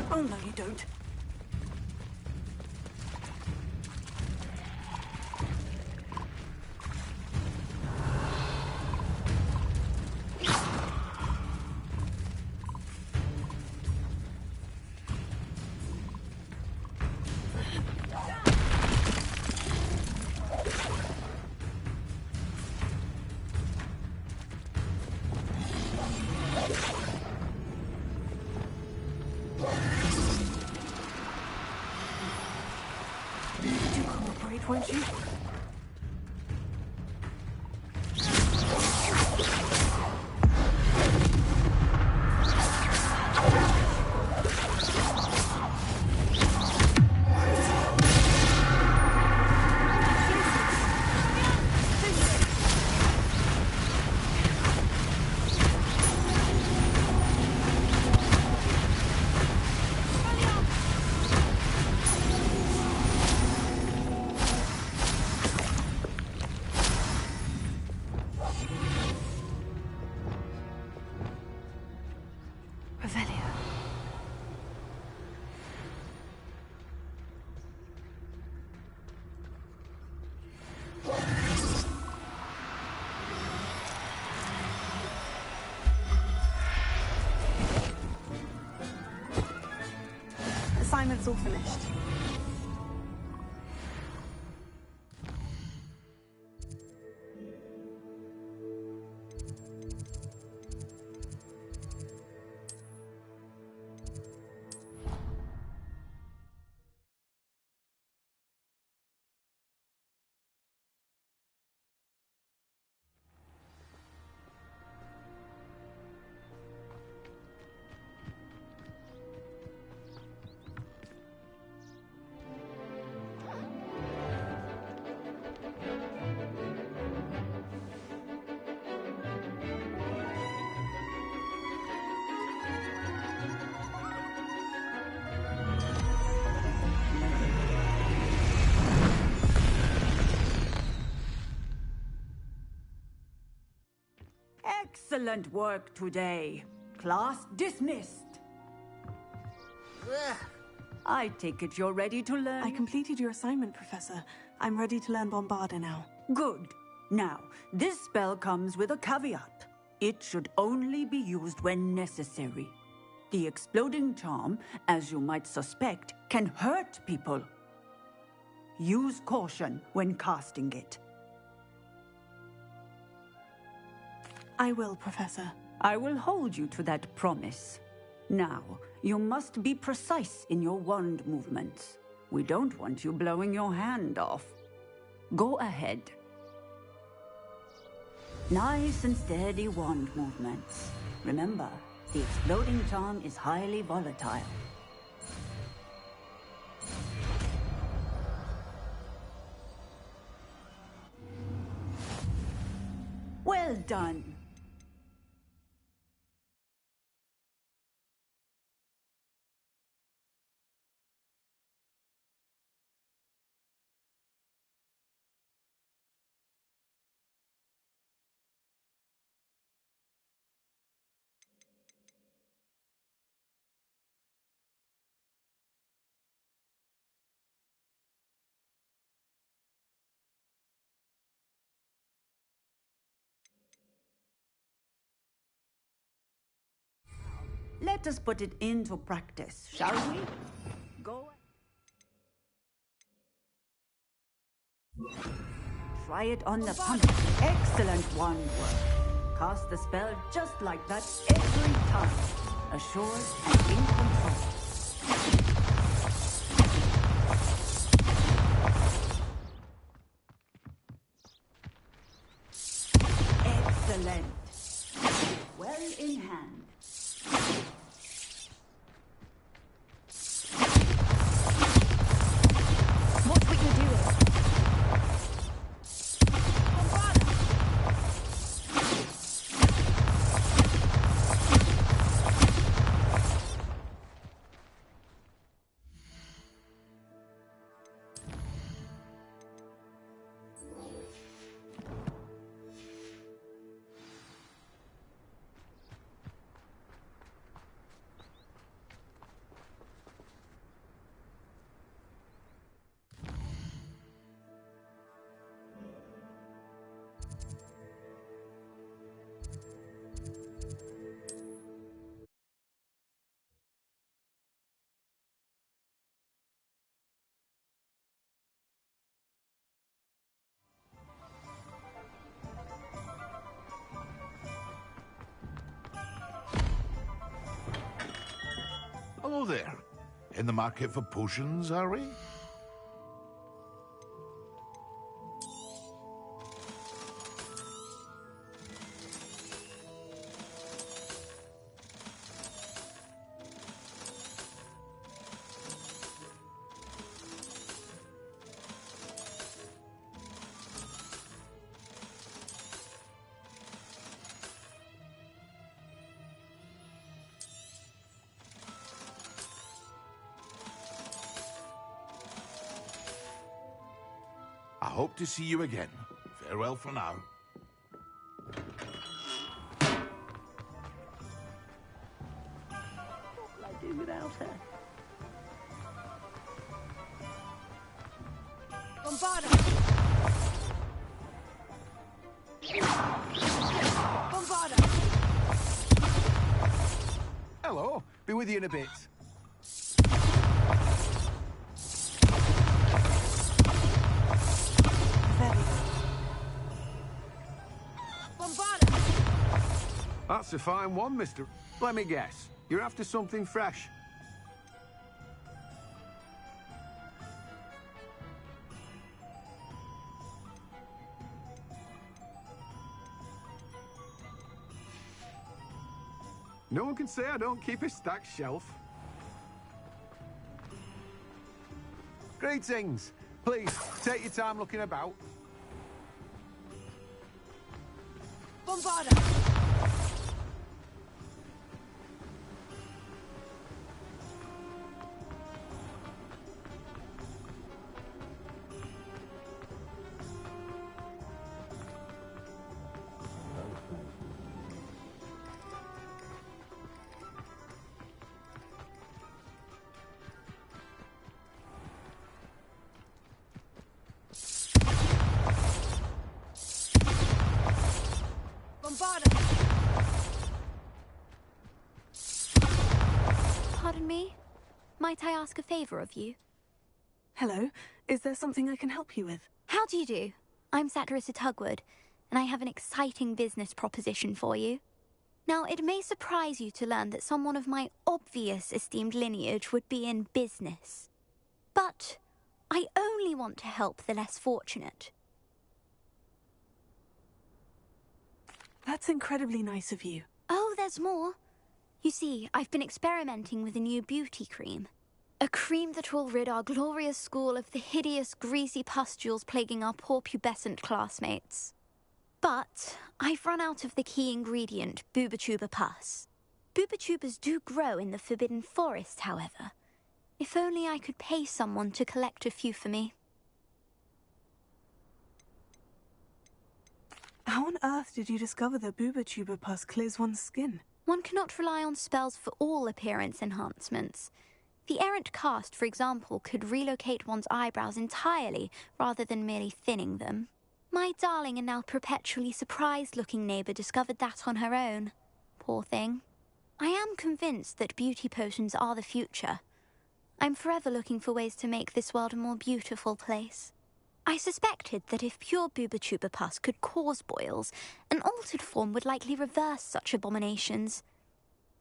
Oh, no, you don't. Do cooperate, won't you? it's all finished. Excellent work today. Class dismissed. I take it you're ready to learn? I completed your assignment, Professor. I'm ready to learn Bombarda now. Good. Now, this spell comes with a caveat. It should only be used when necessary. The exploding charm, as you might suspect, can hurt people. Use caution when casting it. I will, Professor. I will hold you to that promise. Now, you must be precise in your wand movements. We don't want you blowing your hand off. Go ahead. Nice and steady wand movements. Remember, the exploding charm is highly volatile. Well done. Let us put it into practice, shall we? Go. Try it on the pump. Excellent wand work. Cast the spell just like that every time. Assured and in control. Excellent. Well in hand. Watch what you're doing. Hello there. In the market for potions, are we? I hope to see you again. Farewell for now. What will I do without her? Bombarda! Bombarda! Hello. Be with you in a bit. That's a fine one, mister. Let me guess. You're after something fresh. No one can say I don't keep a stacked shelf. Greetings. Please, take your time looking about. Bombarda! Pardon me? Might I ask a favor of you? Hello, is there something I can help you with? How do you do? I'm Saccharissa Tugwood, and I have an exciting business proposition for you. Now, it may surprise you to learn that someone of my obvious esteemed lineage would be in business. But I only want to help the less fortunate. That's incredibly nice of you. Oh, there's more. You see, I've been experimenting with a new beauty cream. A cream that will rid our glorious school of the hideous, greasy pustules plaguing our poor pubescent classmates. But I've run out of the key ingredient, Booba-Tuba pus. Booba-Tubas do grow in the Forbidden Forest, however. If only I could pay someone to collect a few for me. How on earth did you discover that Booba-Tuba pus clears one's skin? One cannot rely on spells for all appearance enhancements. The errant cast, for example, could relocate one's eyebrows entirely rather than merely thinning them. My darling and now perpetually surprised-looking neighbour discovered that on her own. Poor thing. I am convinced that beauty potions are the future. I'm forever looking for ways to make this world a more beautiful place. I suspected that if pure Booba-Tuba pus could cause boils, an altered form would likely reverse such abominations.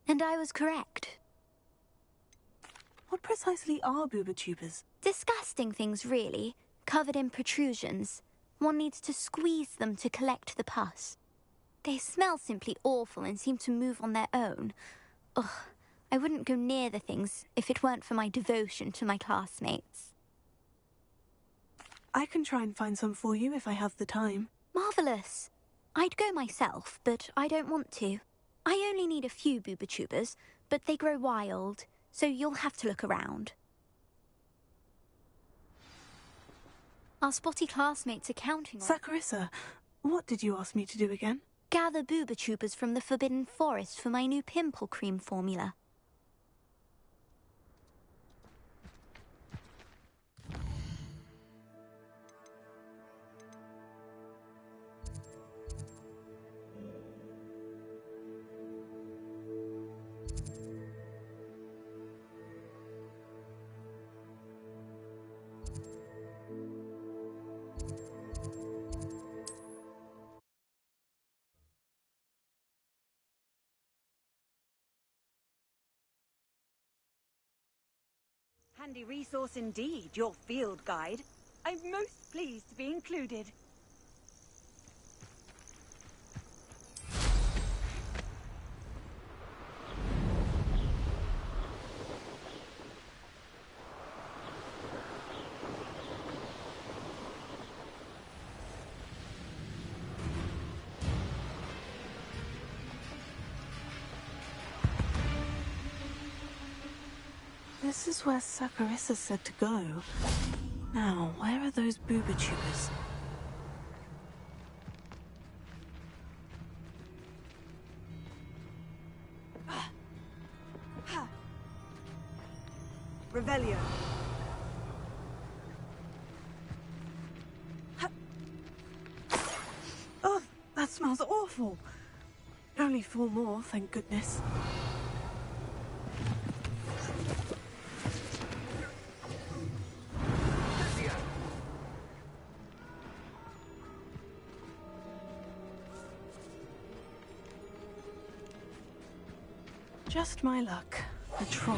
And I was correct. What precisely are Booba-Tubas? Disgusting things, really, covered in protrusions. One needs to squeeze them to collect the pus. They smell simply awful and seem to move on their own. Ugh, I wouldn't go near the things if it weren't for my devotion to my classmates. I can try and find some for you if I have the time. Marvellous. I'd go myself, but I don't want to. I only need a few Booba-Tubas, but they grow wild, so you'll have to look around. Our spotty classmates are counting on... Saccharissa, what did you ask me to do again? Gather Booba-Tubas from the Forbidden Forest for my new pimple cream formula. Handy resource indeed, your field guide. I'm most pleased to be included. This is where Saccharissa said to go. Now, where are those Booba-Tubas? Revelio. Oh, that smells awful. Only 4 more, thank goodness. Just my luck. A troll.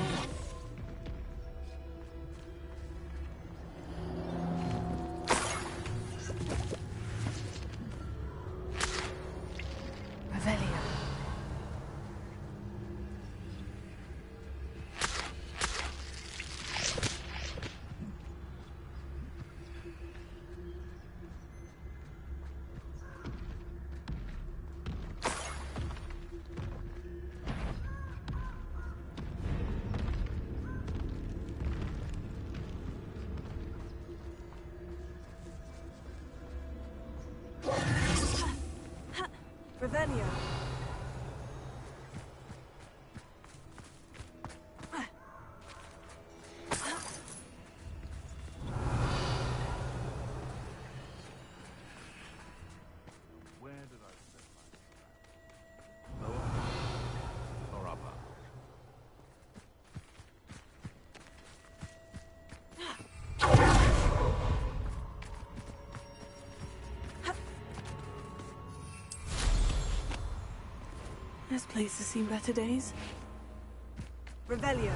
Revelio. Revelio. Where did I set my... Lower? Or upper? This place has seen better days. Revelio.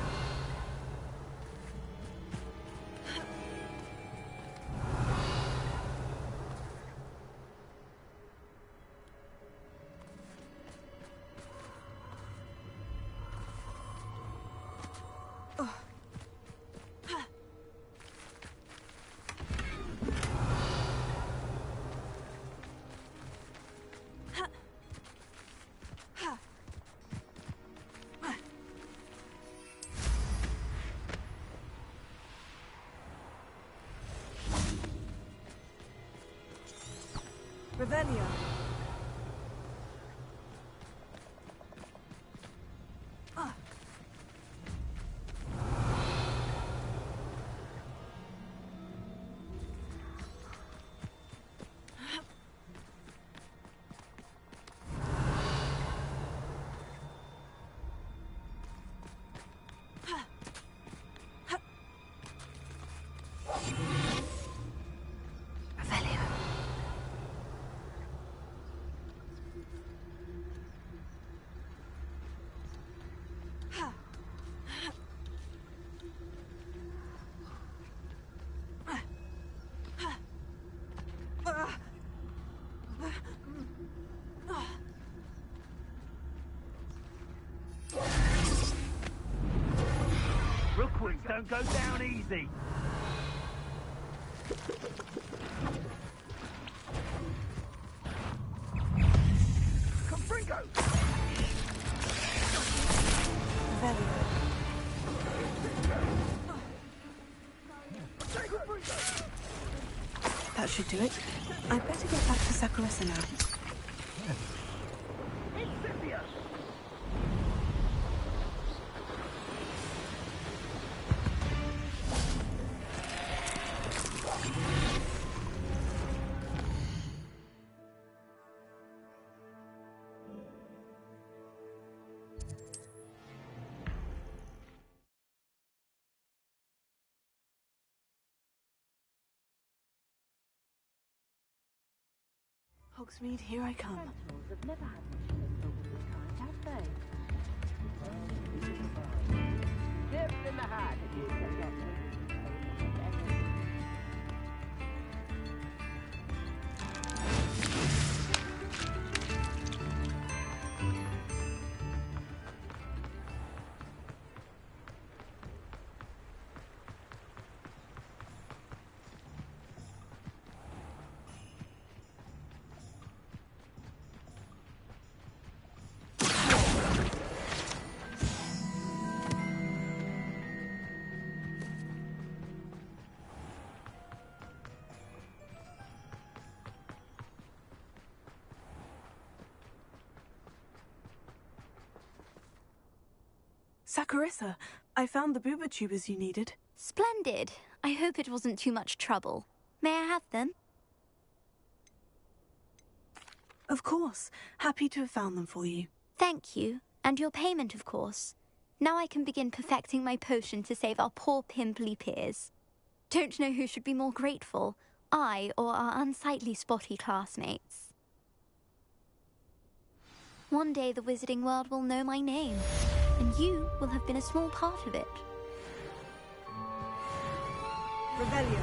Revelio. Rookwoods don't go down easy. Confringo! That should do it. I'd better get back to Sakurasa now. Hogsmeade, here I come. Have never had much over this kind, have they? Chips in the hat. Sakurasa, I found the booba tubers you needed. Splendid. I hope it wasn't too much trouble. May I have them? Of course. Happy to have found them for you. Thank you. And your payment, of course. Now I can begin perfecting my potion to save our poor pimply peers. Don't know who should be more grateful, I or our unsightly spotty classmates. One day the wizarding world will know my name. and you will have been a small part of it. Revelio.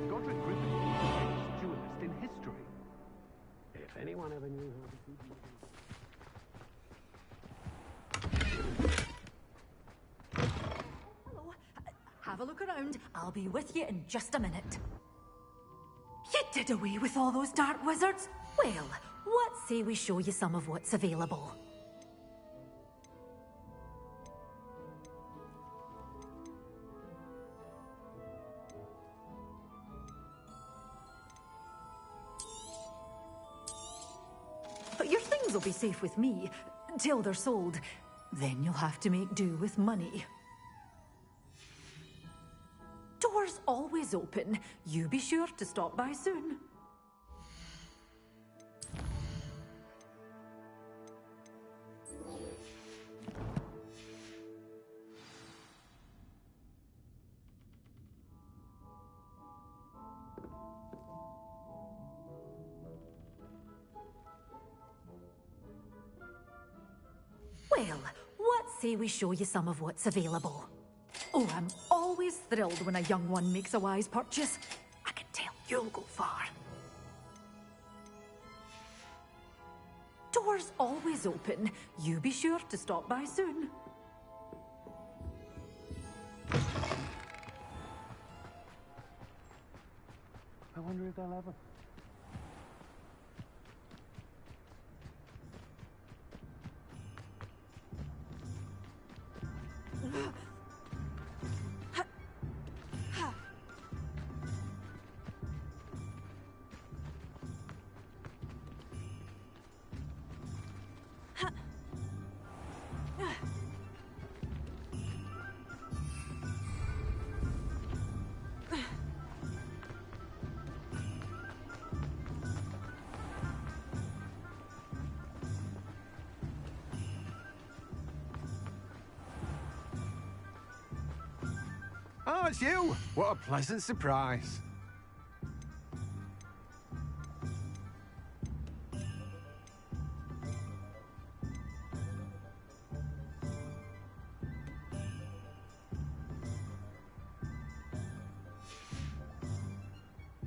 Godric Griffin was the greatest duelist in history. If anyone ever knew how to keep moving... Hello. Have a look around. I'll be with you in just a minute. You did away with all those dark wizards? Well, what say we show you some of what's available? Your things will be safe with me, till they're sold. Then you'll have to make do with money. Doors always open. You be sure to stop by soon. Well, what say we show you some of what's available? Oh, I'm always thrilled when a young one makes a wise purchase. I can tell you'll go far. Doors always open. You be sure to stop by soon. I wonder if they'll ever... Oh, it's you! What a pleasant surprise.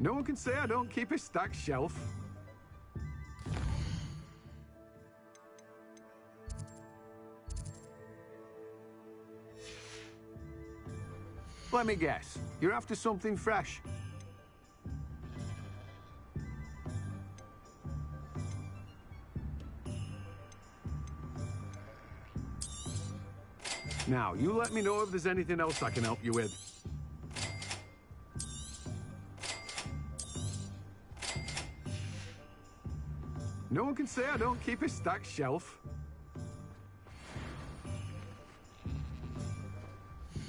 No one can say I don't keep a stacked shelf. Let me guess. You're after something fresh. Now, you let me know if there's anything else I can help you with. No one can say I don't keep a stacked shelf.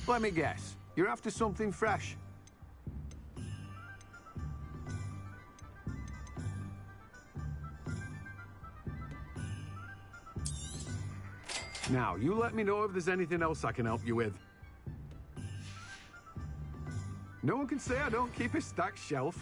Let me guess. You're after something fresh. Now, you let me know if there's anything else I can help you with. No one can say I don't keep a stacked shelf.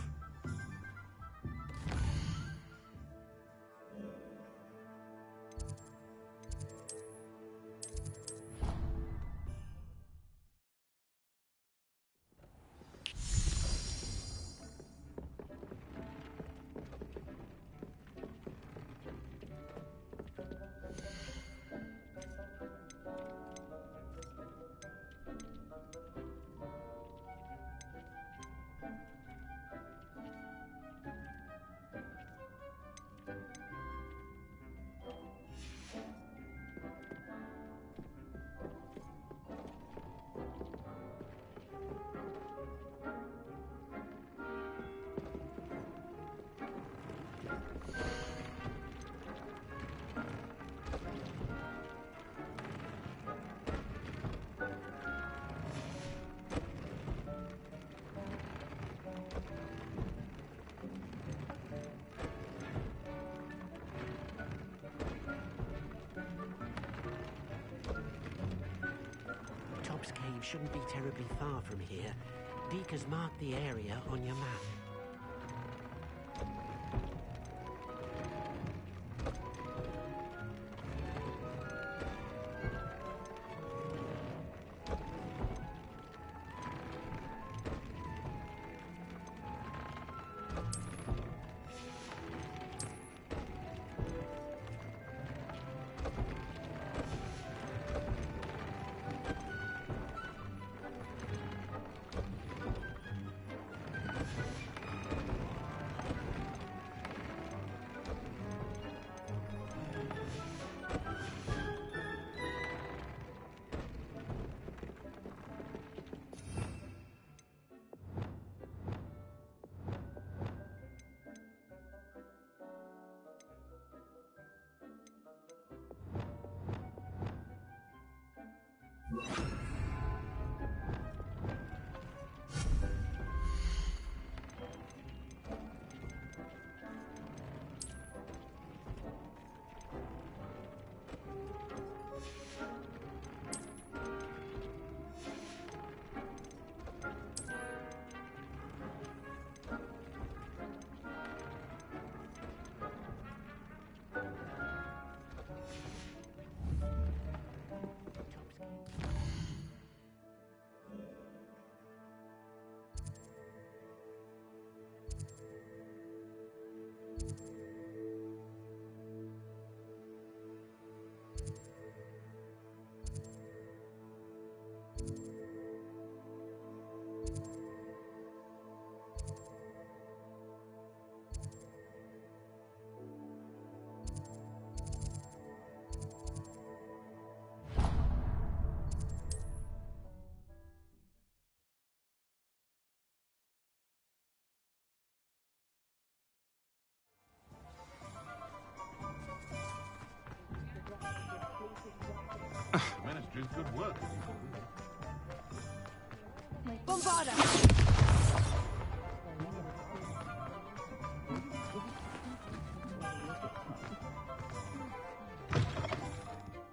Shouldn't be terribly far from here. Deke has marked the area on your map.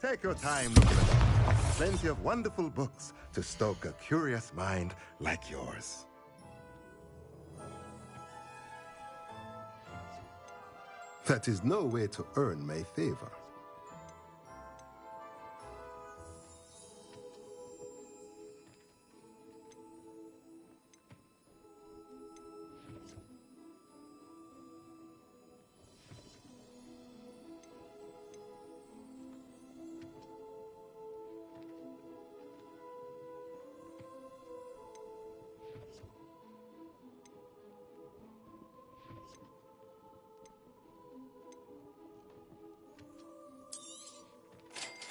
Take your time looking at them. Plenty of wonderful books to stoke a curious mind like yours. That is no way to earn my favor.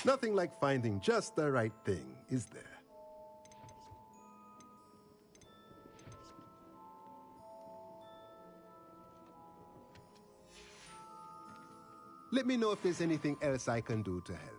Nothing like finding just the right thing, is there? Let me know if there's anything else I can do to help.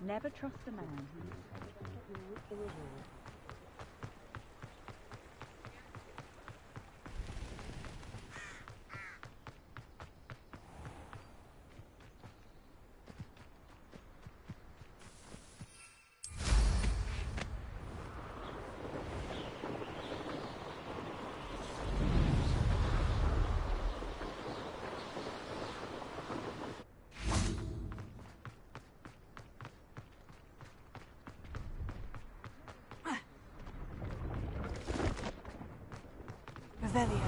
Never trust a man. Revelio.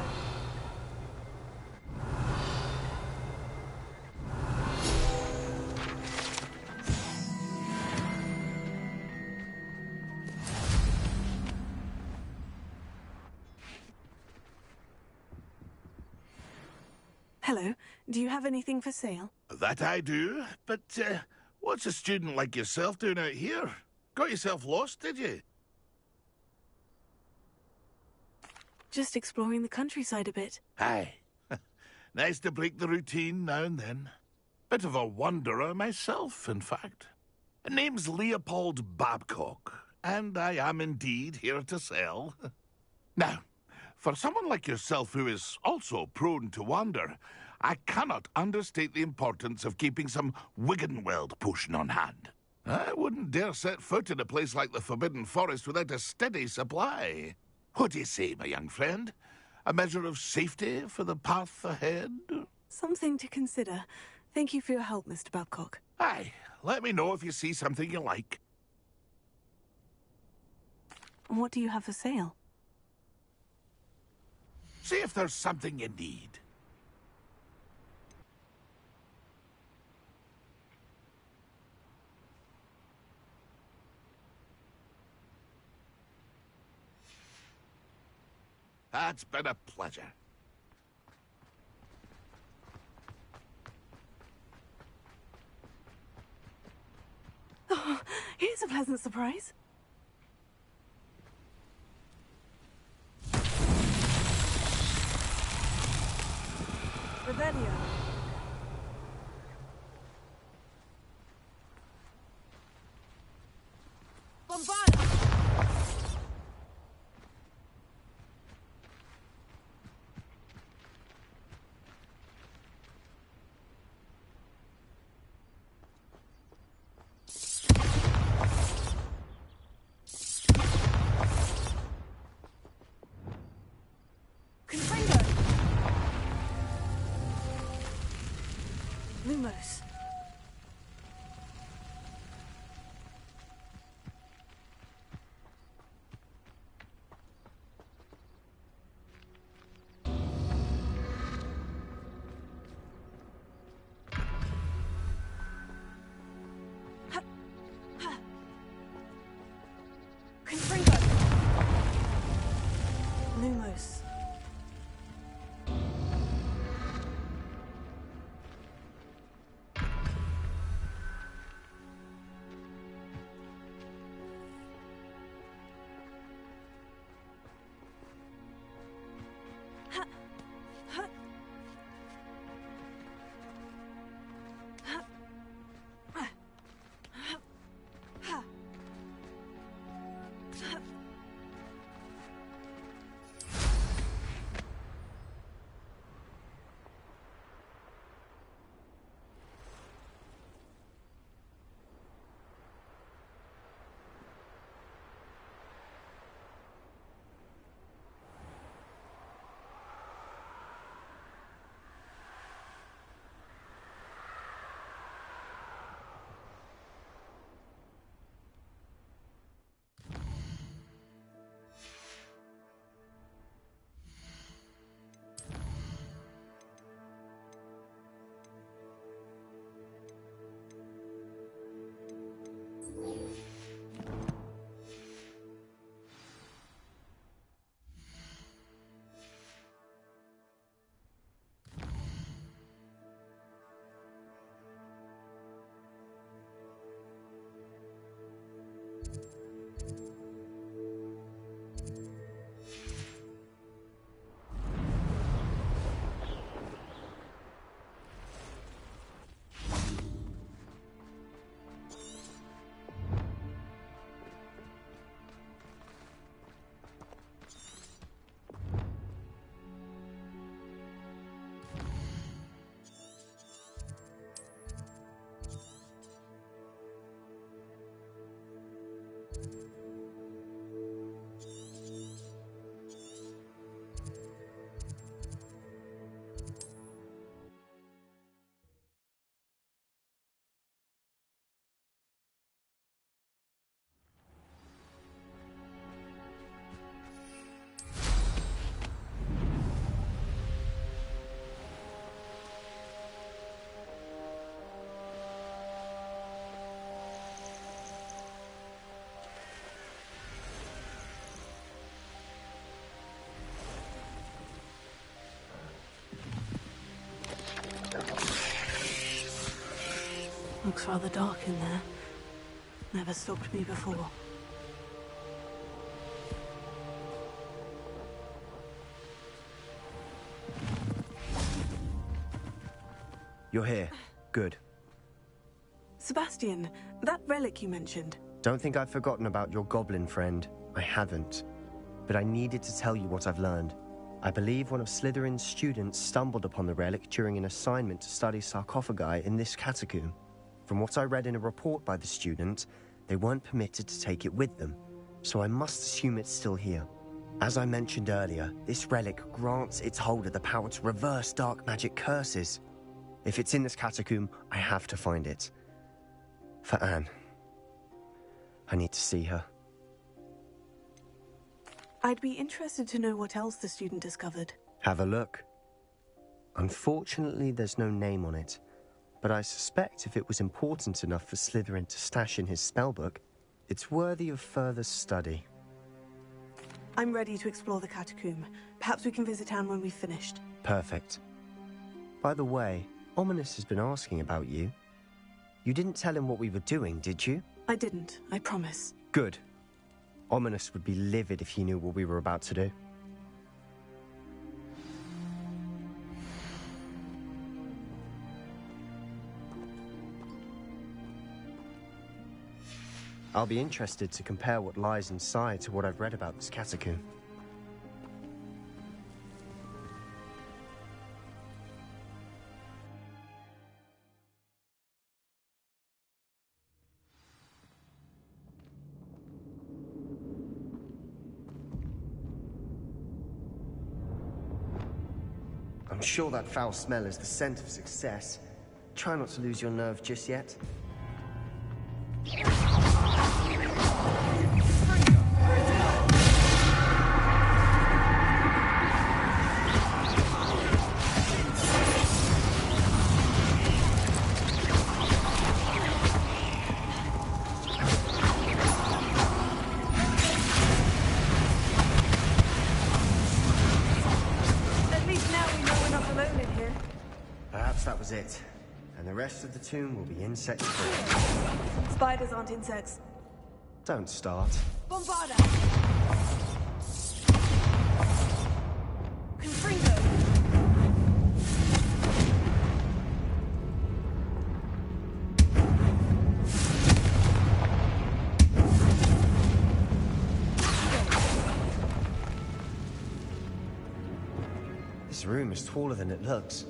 Hello. Do you have anything for sale? That I do, but what's a student like yourself doing out here? Got yourself lost, did you? Just exploring the countryside a bit. Aye. Nice to break the routine now and then. Bit of a wanderer myself, in fact. Name's Leopold Babcock, and I am indeed here to sell. Now, for someone like yourself who is also prone to wander, I cannot understate the importance of keeping some Wiggenweld potion on hand. I wouldn't dare set foot in a place like the Forbidden Forest without a steady supply. What do you say, my young friend? A measure of safety for the path ahead? Something to consider. Thank you for your help, Mr. Babcock. Aye, let me know if you see something you like. What do you have for sale? See if there's something you need. That's been a pleasure. Oh, here's a pleasant surprise. Revelio. Bombarda! Lumos. Confringo. Lumos. Looks rather dark in there. Never stopped me before. You're here. Good. Sebastian, that relic you mentioned. Don't think I've forgotten about your goblin friend. I haven't. But I needed to tell you what I've learned. I believe one of Slytherin's students stumbled upon the relic during an assignment to study sarcophagi in this catacomb. From what I read in a report by the student, they weren't permitted to take it with them, so I must assume it's still here. As I mentioned earlier, this relic grants its holder the power to reverse dark magic curses. If it's in this catacomb, I have to find it. For Anne. I need to see her. I'd be interested to know what else the student discovered. Have a look. Unfortunately, there's no name on it, but I suspect if it was important enough for Slytherin to stash in his spellbook, it's worthy of further study. I'm ready to explore the catacomb. Perhaps we can visit Anne when we've finished. Perfect. By the way, Ominous has been asking about you. You didn't tell him what we were doing, did you? I didn't, I promise. Good. Ominous would be livid if he knew what we were about to do. I'll be interested to compare what lies inside to what I've read about this catacomb. I'm sure that foul smell is the scent of success. try not to lose your nerve just yet. At least now we know we're not alone in here. Perhaps that was it. And the rest of the tomb will be insect-free. Spiders aren't insects. Don't start. Bombarda! Confringo! This room is taller than it looks.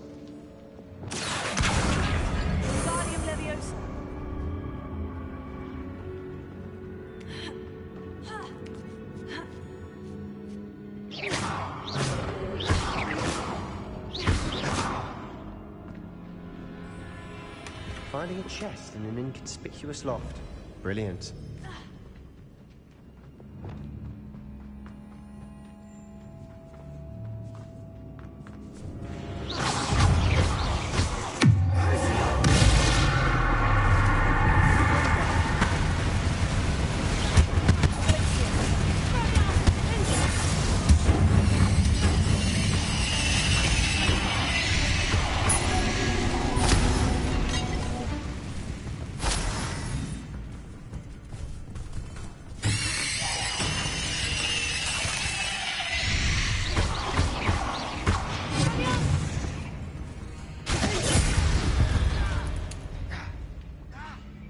Guardium Leviosa! Finding a chest in an inconspicuous loft. Brilliant.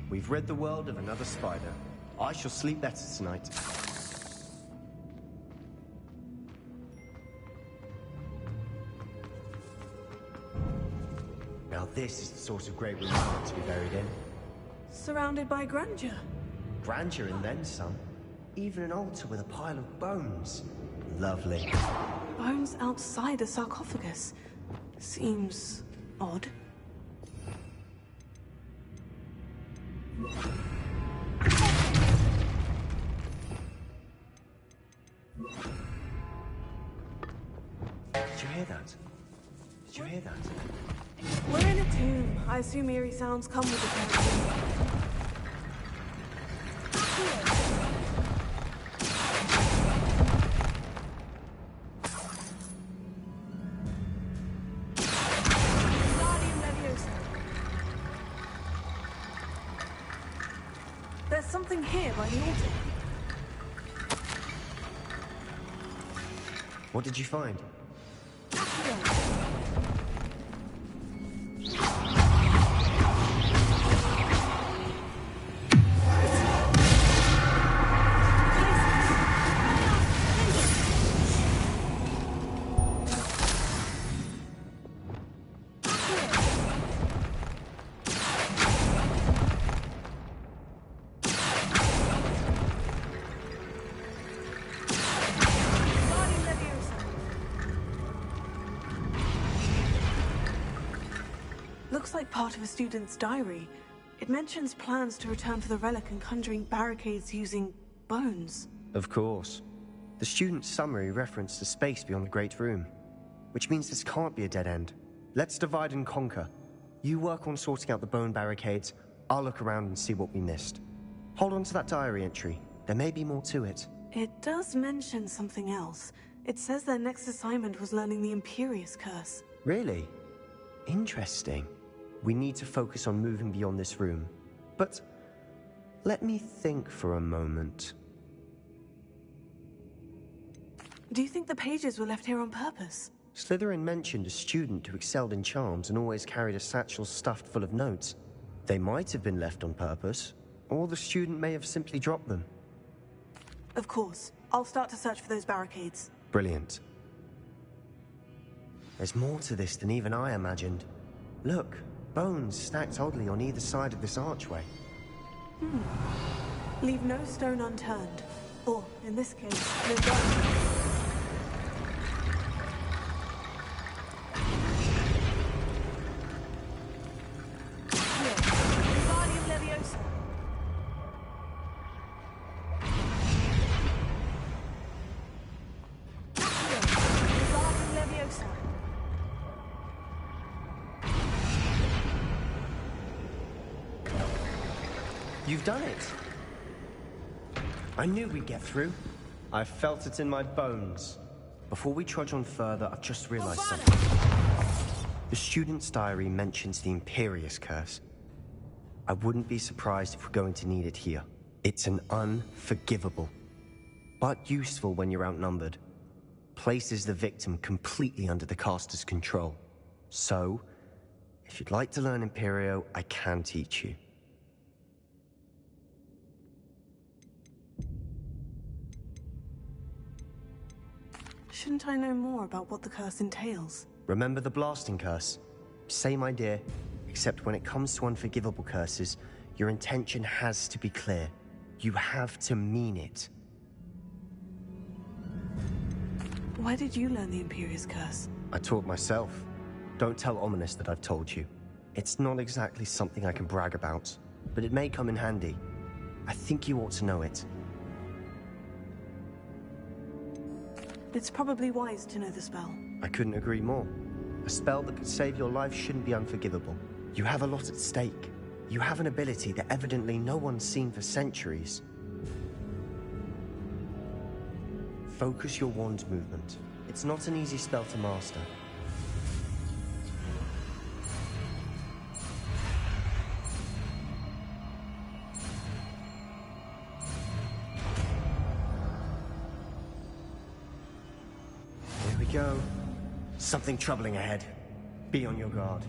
We've rid the world of another spider. I shall sleep better tonight. Now this is the sort of great room I want to be buried in. Surrounded by grandeur. Grandeur and then some. Even an altar with a pile of bones. Lovely. Bones outside a sarcophagus. Seems odd. Did you hear that? Did you hear that? We're in a tomb. I assume eerie sounds come with the territory. Guardium Leviosa. There's something here by the altar. What did you find? Looks like part of a student's diary. It mentions plans to return for the relic and conjuring barricades using bones. Of course. The student's summary referenced the space beyond the Great Room, which means this can't be a dead end. Let's divide and conquer. You work on sorting out the bone barricades, I'll look around and see what we missed. Hold on to that diary entry. There may be more to it. It does mention something else. It says their next assignment was learning the Imperious Curse. Really? Interesting. We need to focus on moving beyond this room. But let me think for a moment. Do you think the pages were left here on purpose? Slytherin mentioned a student who excelled in charms and always carried a satchel stuffed full of notes. They might have been left on purpose, or the student may have simply dropped them. Of course. I'll start to search for those barricades. Brilliant. There's more to this than even I imagined. Look, bones stacked oddly on either side of this archway. Leave no stone unturned. Or, in this case, no bone. You've done it. I knew we'd get through. I felt it in my bones. Before we trudge on further, I've just realized something. The student's diary mentions the Imperious Curse. I wouldn't be surprised if we're going to need it here. It's an unforgivable, but useful when you're outnumbered. Places the victim completely under the caster's control. So, if you'd like to learn Imperio, I can teach you. Shouldn't I know more about what the curse entails? Remember the blasting curse? Same idea, except when it comes to unforgivable curses, your intention has to be clear. You have to mean it. Why did you learn the Imperious Curse? I taught myself. Don't tell Ominous that I've told you. It's not exactly something I can brag about, but it may come in handy. I think you ought to know it. It's probably wise to know the spell. I couldn't agree more. A spell that could save your life shouldn't be unforgivable. You have a lot at stake. You have an ability that evidently no one's seen for centuries. Focus your wand movement. It's not an easy spell to master. Here we go. Something troubling ahead. Be on your guard.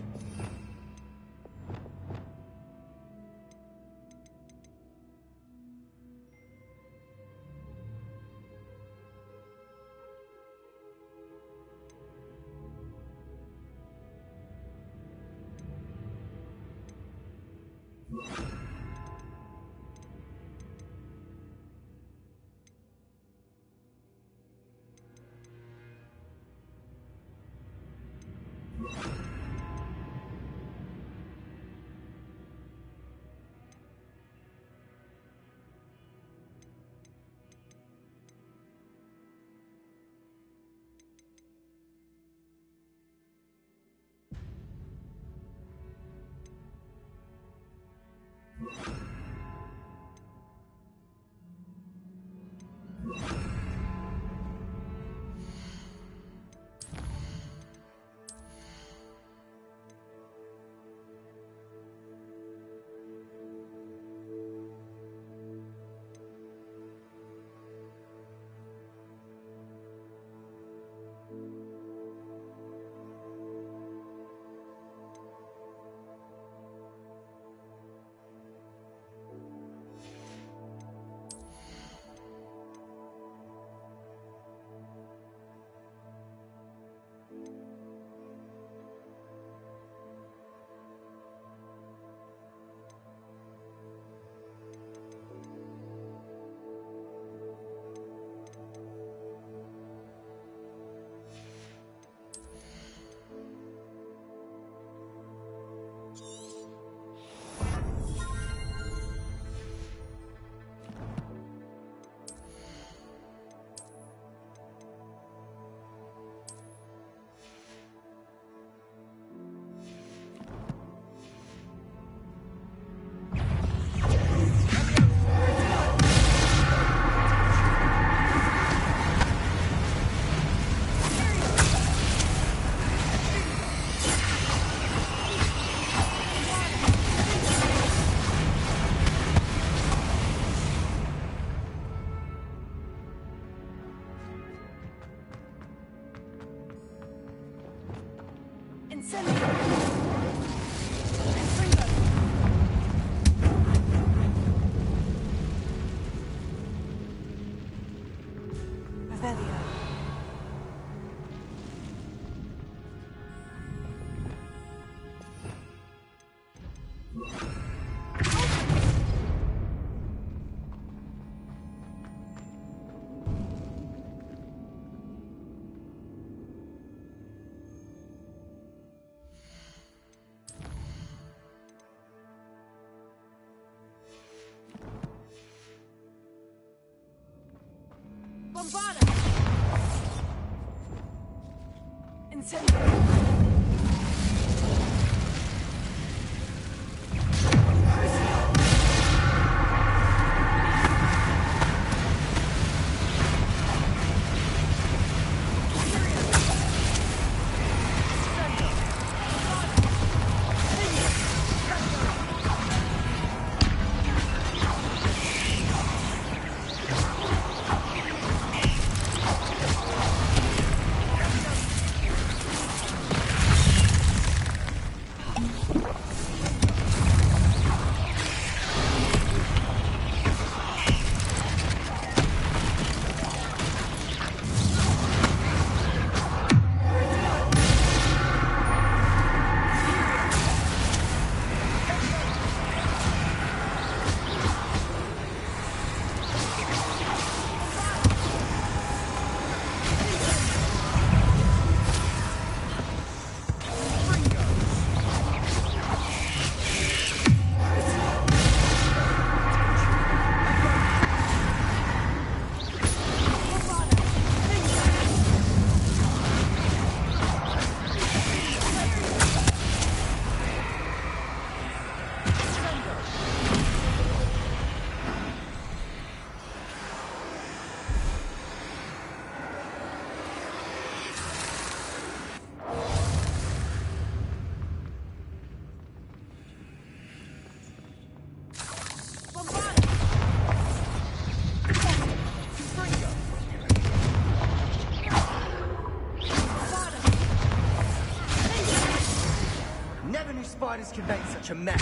riders can make such a mess?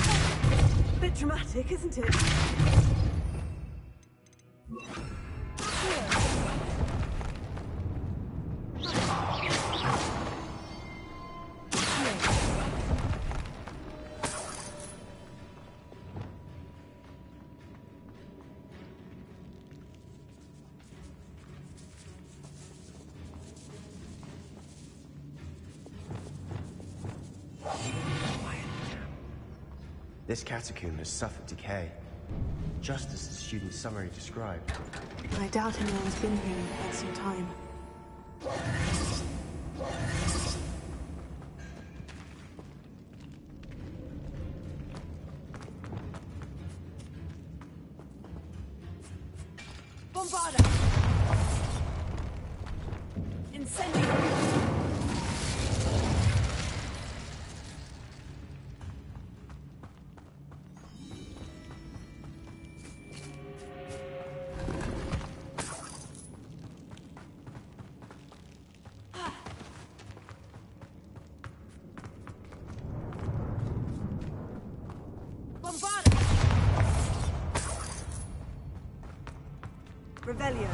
Bit dramatic, isn't it? This catacomb has suffered decay, just as the student's summary described. I doubt anyone's been here in quite some time. Bombarda! Incendio! Revelio.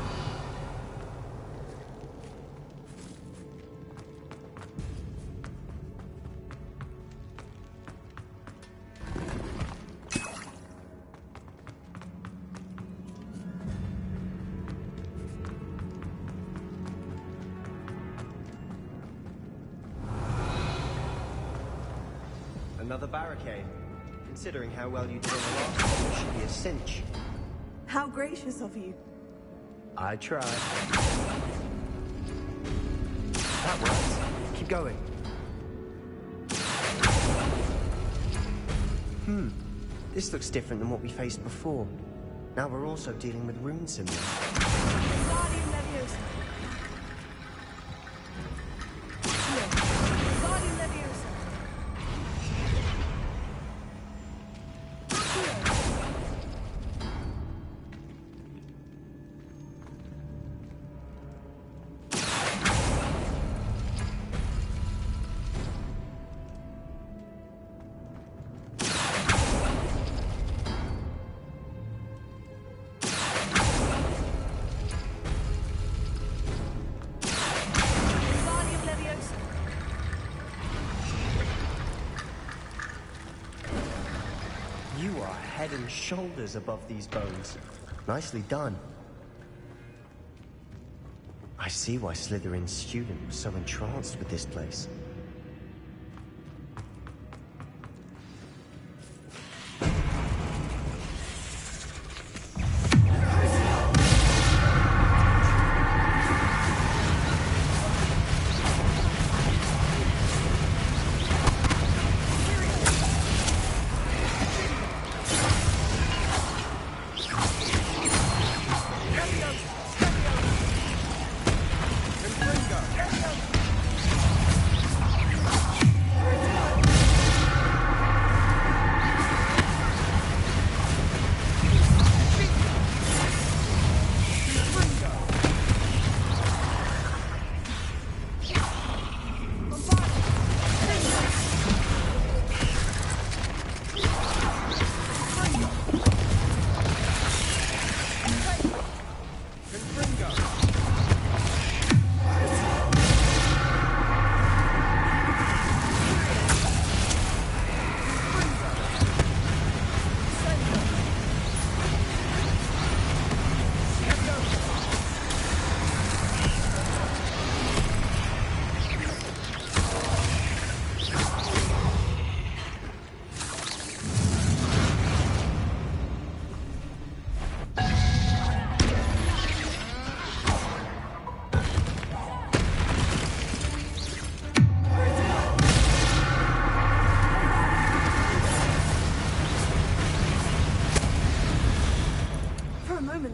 Another barricade. Considering how well you did on the last one, it should be a cinch. How gracious of you. I tried. That worked. Keep going. This looks different than what we faced before. Now we're also dealing with rune symbols. Guardian Leviosa. Guardian Leviosa. You are head and shoulders above these bones. Nicely done. I see why Slytherin's student was so entranced with this place.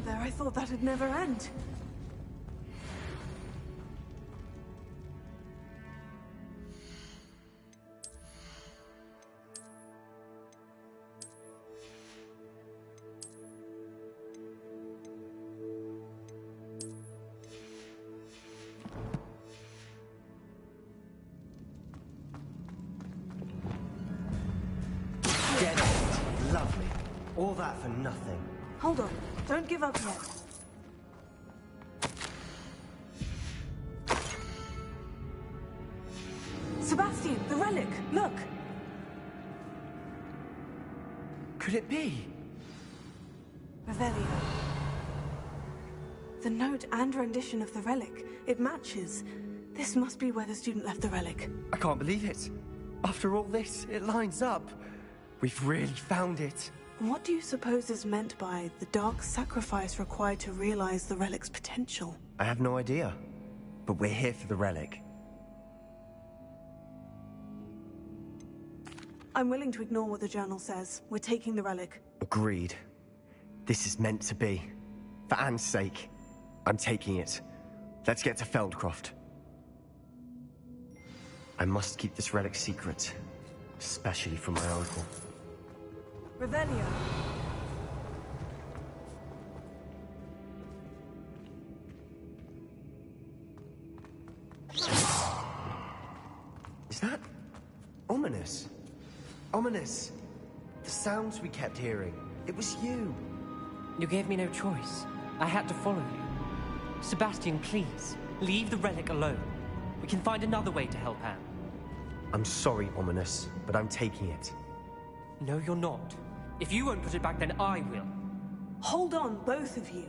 I thought that'd never end. All that for nothing. Hold on. Don't give up yet. Sebastian, the relic! Look! Could it be? Revelio. The note and rendition of the relic. It matches. This must be where the student left the relic. I can't believe it. After all this, it lines up. We've really found it. What do you suppose is meant by the dark sacrifice required to realize the relic's potential? I have no idea. But we're here for the relic. I'm willing to ignore what the journal says. We're taking the relic. Agreed. This is meant to be. For Anne's sake, I'm taking it. Let's get to Feldcroft. I must keep this relic secret, especially from my uncle. Revelio. Is that ominous? Ominous. The sounds we kept hearing. It was you. You gave me no choice. I had to follow you. Sebastian, please, leave the relic alone. We can find another way to help Anne. I'm sorry, Ominous, but I'm taking it. No, you're not. If you won't put it back, then I will. Hold on, both of you.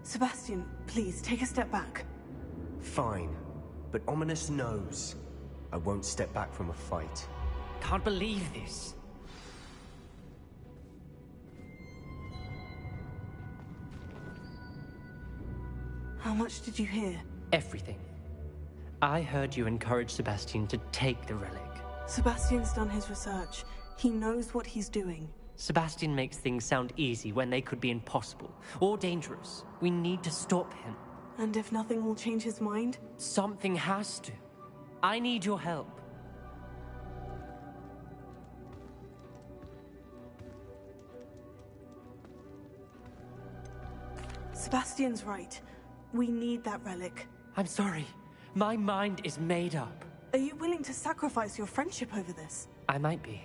Sebastian, please, take a step back. Fine. But Ominous knows I won't step back from a fight. Can't believe this. How much did you hear? Everything. I heard you encourage Sebastian to take the relic. Sebastian's done his research. He knows what he's doing. Sebastian makes things sound easy when they could be impossible or dangerous. We need to stop him. And if nothing will change his mind? Something has to. I need your help. Sebastian's right. We need that relic. I'm sorry. My mind is made up. Are you willing to sacrifice your friendship over this? I might be.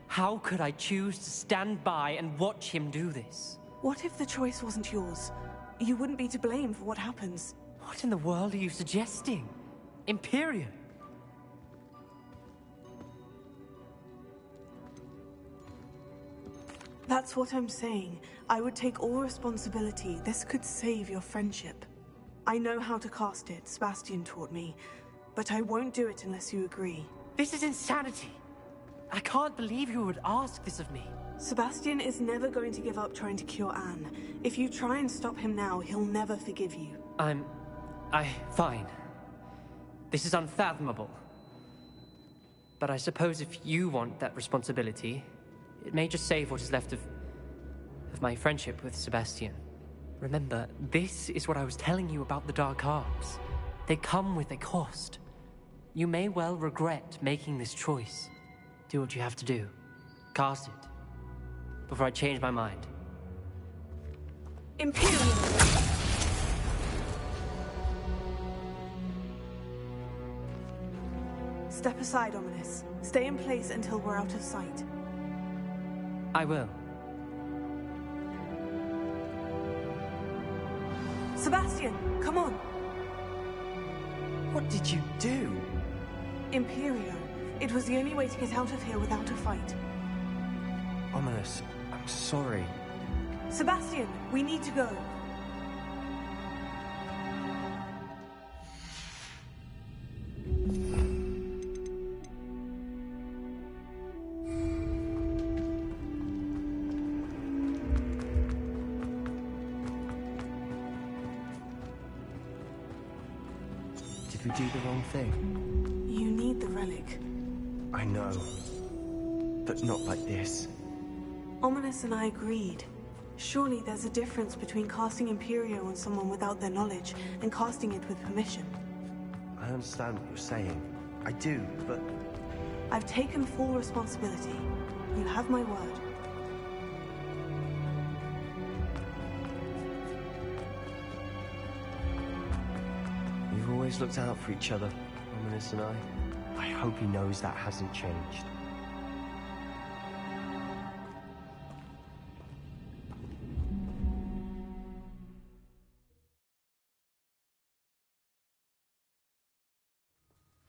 How could I choose to stand by and watch him do this? What if the choice wasn't yours? You wouldn't be to blame for what happens. What in the world are you suggesting? Imperium? That's what I'm saying. I would take all responsibility. This could save your friendship. I know how to cast it, Sebastian taught me. But I won't do it unless you agree. This is insanity. I can't believe you would ask this of me. Sebastian is never going to give up trying to cure Anne. If you try and stop him now, he'll never forgive you. Fine. This is unfathomable. But I suppose if you want that responsibility, it may just save what is left of my friendship with Sebastian. Remember, this is what I was telling you about the Dark Arts. They come with a cost. You may well regret making this choice. Do what you have to do. Cast it. Before I change my mind. Imperium! Step aside, Ominous. Stay in place until we're out of sight. I will. Sebastian, come on! What did you do? Imperio. It was the only way to get out of here without a fight. Ominous, I'm sorry. Sebastian, we need to go. Did we do the wrong thing? You need the relic. I know. But not like this. Ominous and I agreed. Surely there's a difference between casting Imperio on someone without their knowledge and casting it with permission. I understand what you're saying. I do, but... I've taken full responsibility. You have my word. We've always looked out for each other, Ominous and I. I hope he knows that hasn't changed.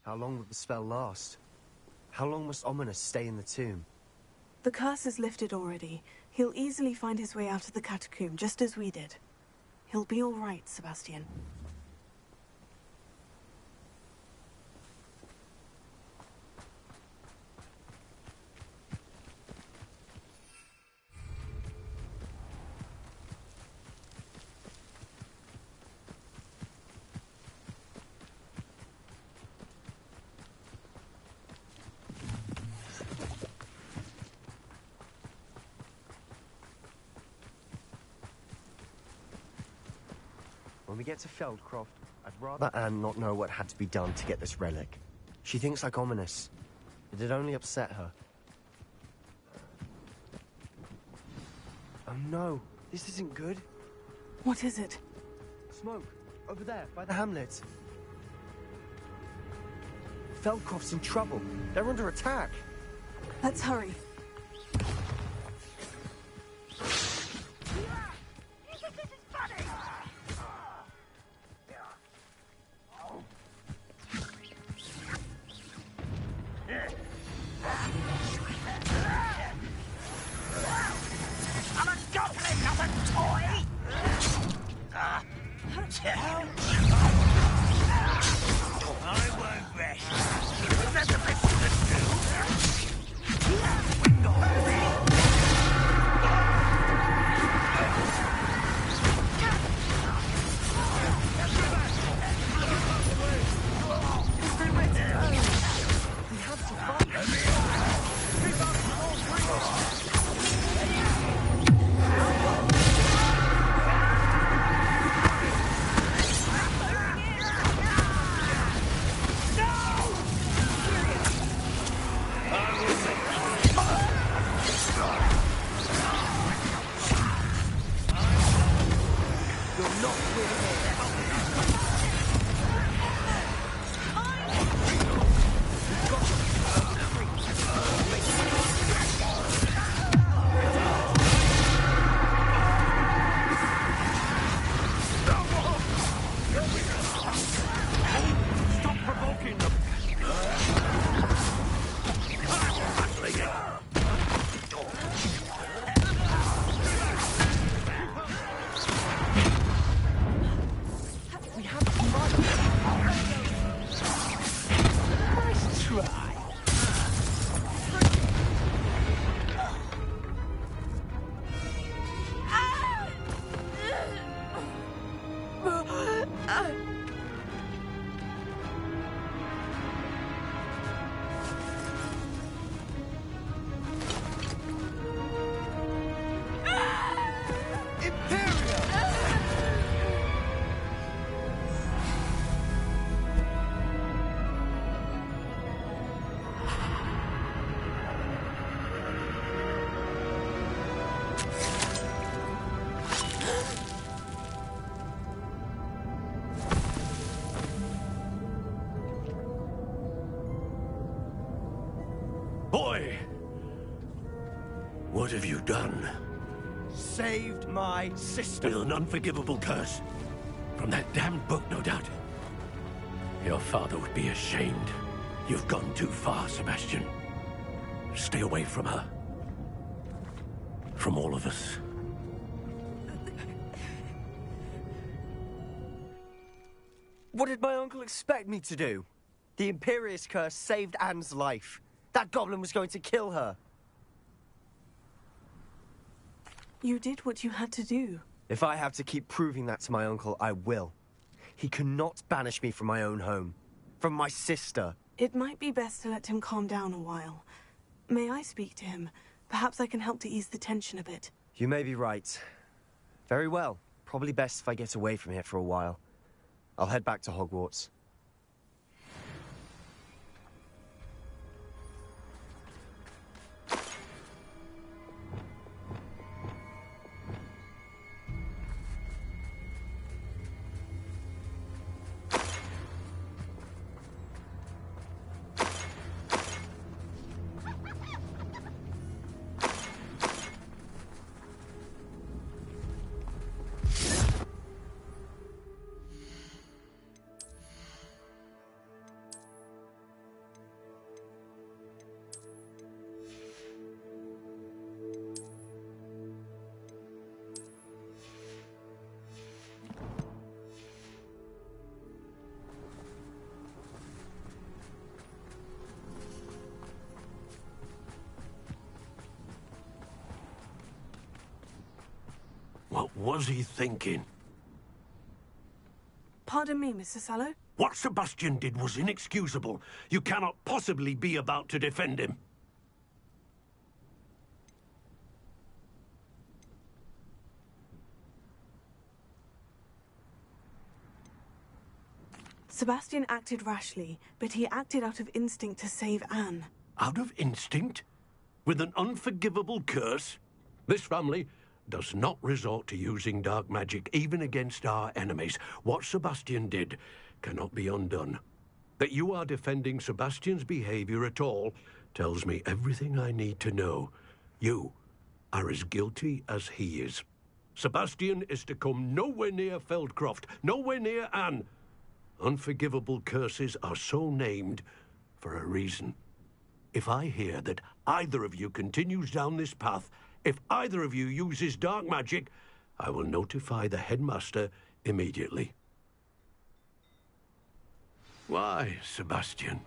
How long will the spell last? How long must Ominous stay in the tomb? The curse is lifted already. He'll easily find his way out of the catacomb, just as we did. He'll be all right, Sebastian. When we get to Feldcroft, I'd rather Anne not know what had to be done to get this relic. She thinks like Ominous. It'd only upset her. Oh no, this isn't good. What is it? Smoke, over there, by the hamlet. Feldcroft's in trouble. They're under attack. Let's hurry. Boy! What have you done? Saved my sister. With an unforgivable curse. From that damned book, no doubt. Your father would be ashamed. You've gone too far, Sebastian. Stay away from her. From all of us. What did my uncle expect me to do? The Imperious curse saved Anne's life. That goblin was going to kill her. You did what you had to do. If I have to keep proving that to my uncle, I will. He cannot banish me from my own home. From my sister. It might be best to let him calm down a while. May I speak to him? Perhaps I can help to ease the tension a bit. You may be right. Very well. Probably best if I get away from here for a while. I'll head back to Hogwarts. was he thinking? Pardon me, Mr. Sallow? What Sebastian did was inexcusable. You cannot possibly be about to defend him. Sebastian acted rashly, but he acted out of instinct to save Anne. Out of instinct? With an unforgivable curse? This family does not resort to using dark magic even against our enemies. What Sebastian did cannot be undone. That you are defending Sebastian's behavior at all tells me everything I need to know. You are as guilty as he is. Sebastian is to come nowhere near Feldcroft, nowhere near Anne. Unforgivable curses are so named for a reason. If I hear that either of you continues down this path, if either of you uses dark magic, I will notify the headmaster immediately. Why, Sebastian?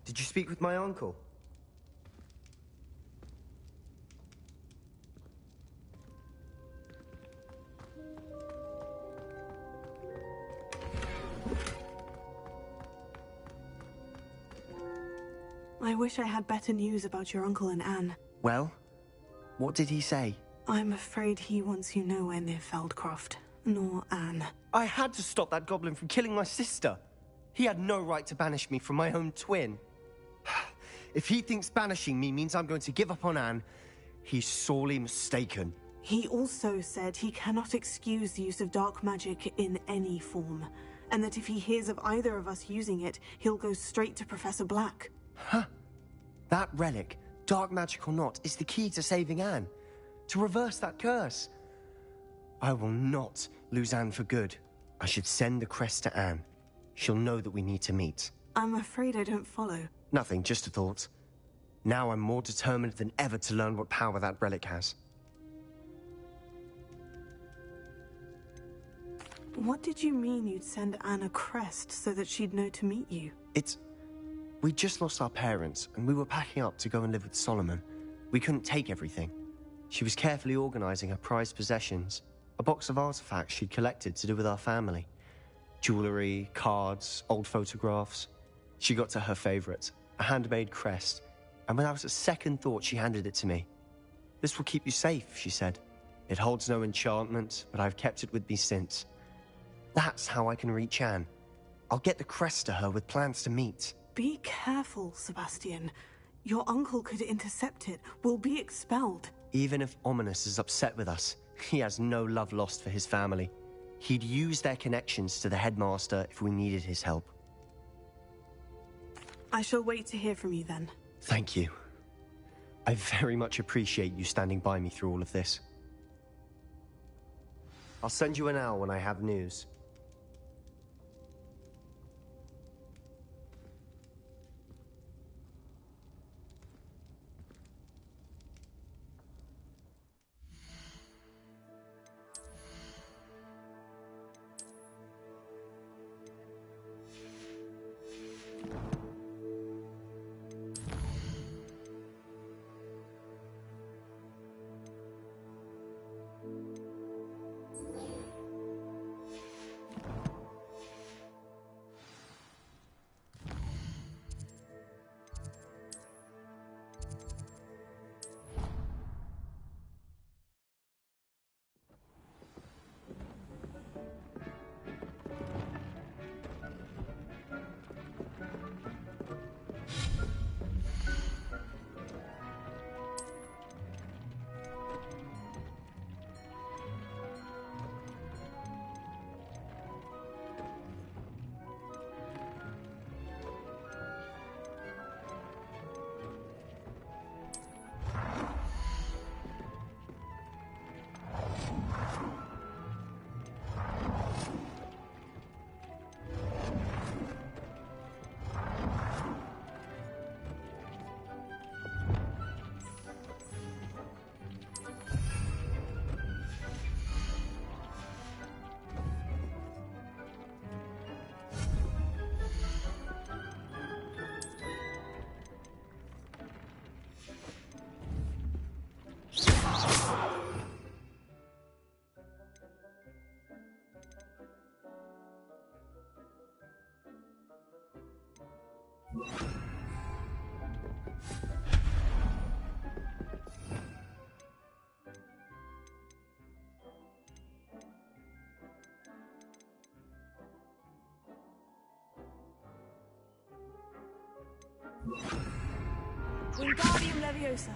Did you speak with my uncle? I wish I had better news about your uncle and Anne. Well, what did he say? I'm afraid he wants you nowhere near Feldcroft, nor Anne. I had to stop that goblin from killing my sister. He had no right to banish me from my own twin. If he thinks banishing me means I'm going to give up on Anne, he's sorely mistaken. He also said he cannot excuse the use of dark magic in any form, and that if he hears of either of us using it, he'll go straight to Professor Black. Huh? That relic, dark magic or not, is the key to saving Anne. To reverse that curse. I will not lose Anne for good. I should send the crest to Anne. She'll know that we need to meet. I'm afraid I don't follow. Nothing, just a thought. Now I'm more determined than ever to learn what power that relic has. What did you mean you'd send Anne a crest so that she'd know to meet you? We just lost our parents, and we were packing up to go and live with Solomon. We couldn't take everything. She was carefully organizing her prized possessions, a box of artifacts she'd collected to do with our family. Jewelry, cards, old photographs. She got to her favorite, a handmade crest, and without a second thought, she handed it to me. This will keep you safe, she said. It holds no enchantment, but I've kept it with me since. That's how I can reach Anne. I'll get the crest to her with plans to meet. Be careful, Sebastian. Your uncle could intercept it. We'll be expelled. Even if Ominous is upset with us, he has no love lost for his family. He'd use their connections to the headmaster if we needed his help. I shall wait to hear from you then. Thank you. I very much appreciate you standing by me through all of this. I'll send you an owl when I have news. Wingardium Leviosa.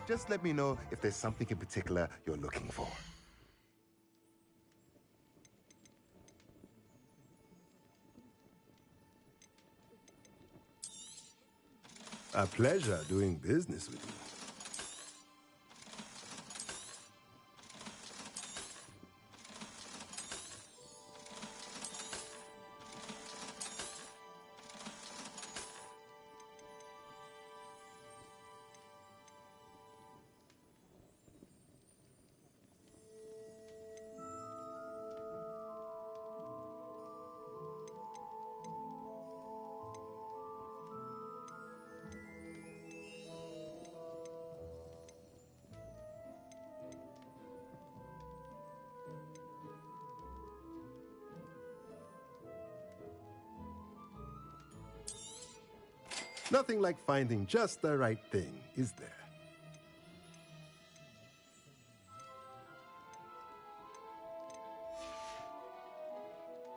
Just let me know if there's something in particular you're looking for. A pleasure doing business with you. Nothing like finding just the right thing, is there?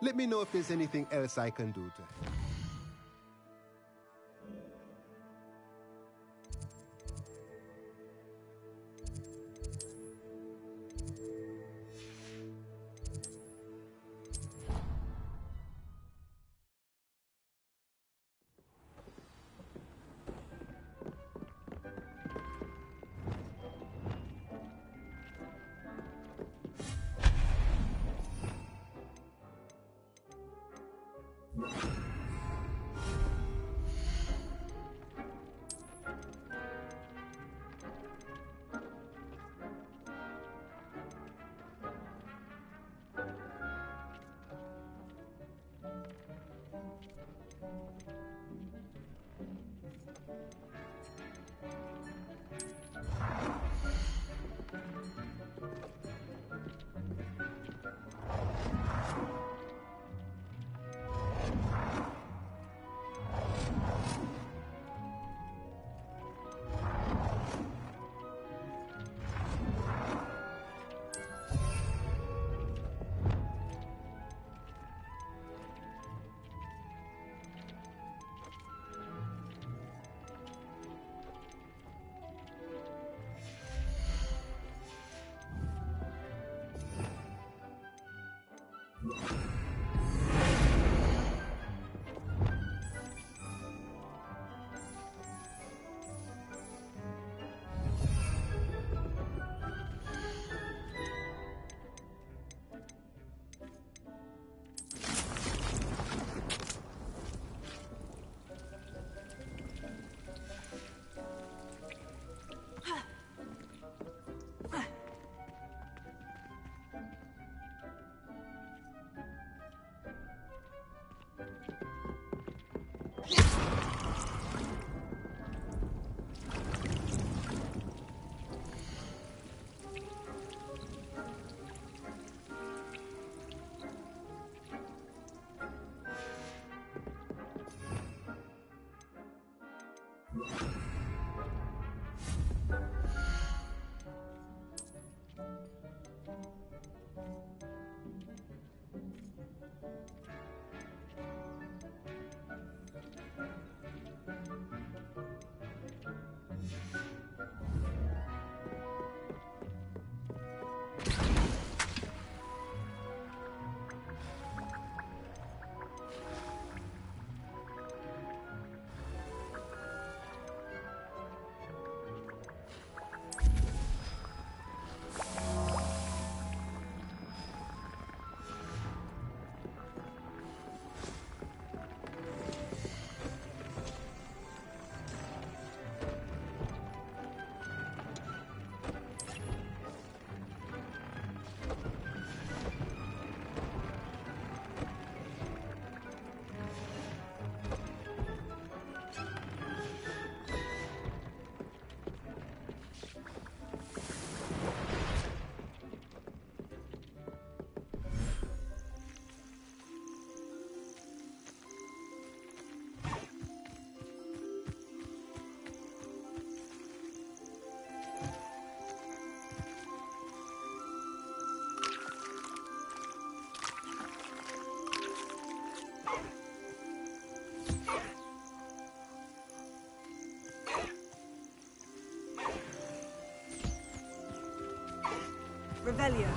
Let me know if there's anything else I can do to help. Revelio.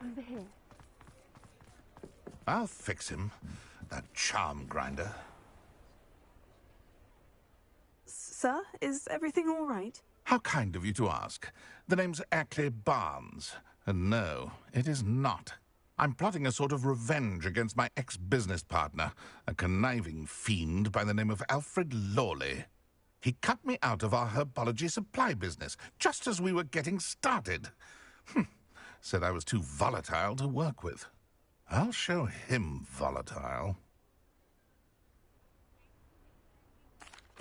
Over here. I'll fix him, that charm grinder. Sir, is everything all right? How kind of you to ask. The name's Ackley Barnes. And no, it is not. I'm plotting a sort of revenge against my ex-business partner, a conniving fiend by the name of Alfred Lawley. He cut me out of our herbology supply business, just as we were getting started. Said I was too volatile to work with. I'll show him volatile.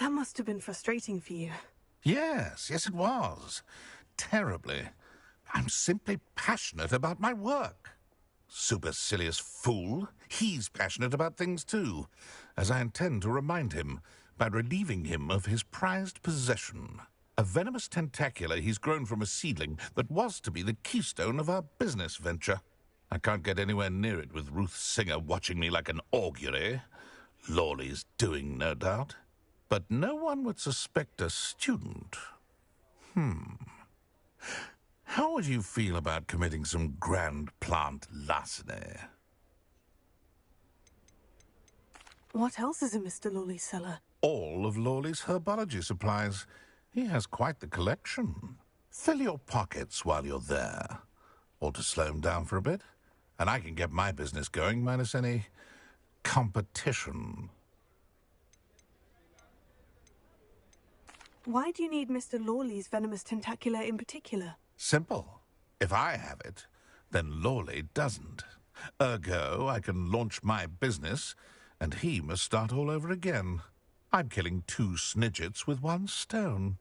That must have been frustrating for you. Yes, it was. Terribly. I'm simply passionate about my work. Supercilious fool. He's passionate about things too, as I intend to remind him by relieving him of his prized possession. A venomous tentacula he's grown from a seedling that was to be the keystone of our business venture. I can't get anywhere near it with Ruth Singer watching me like an augury. Lawley's doing, no doubt. but no one would suspect a student. How would you feel about committing some grand plant larceny? What else is in Mr. Lawley's cellar? All of Lawley's herbology supplies. He has quite the collection. Fill your pockets while you're there. Or to slow him down for a bit, and I can get my business going minus any competition. Why do you need Mr. Lawley's venomous tentacula in particular? Simple. If I have it, then Lawley doesn't. Ergo, I can launch my business, and he must start all over again. I'm killing 2 snidgets with 1 stone.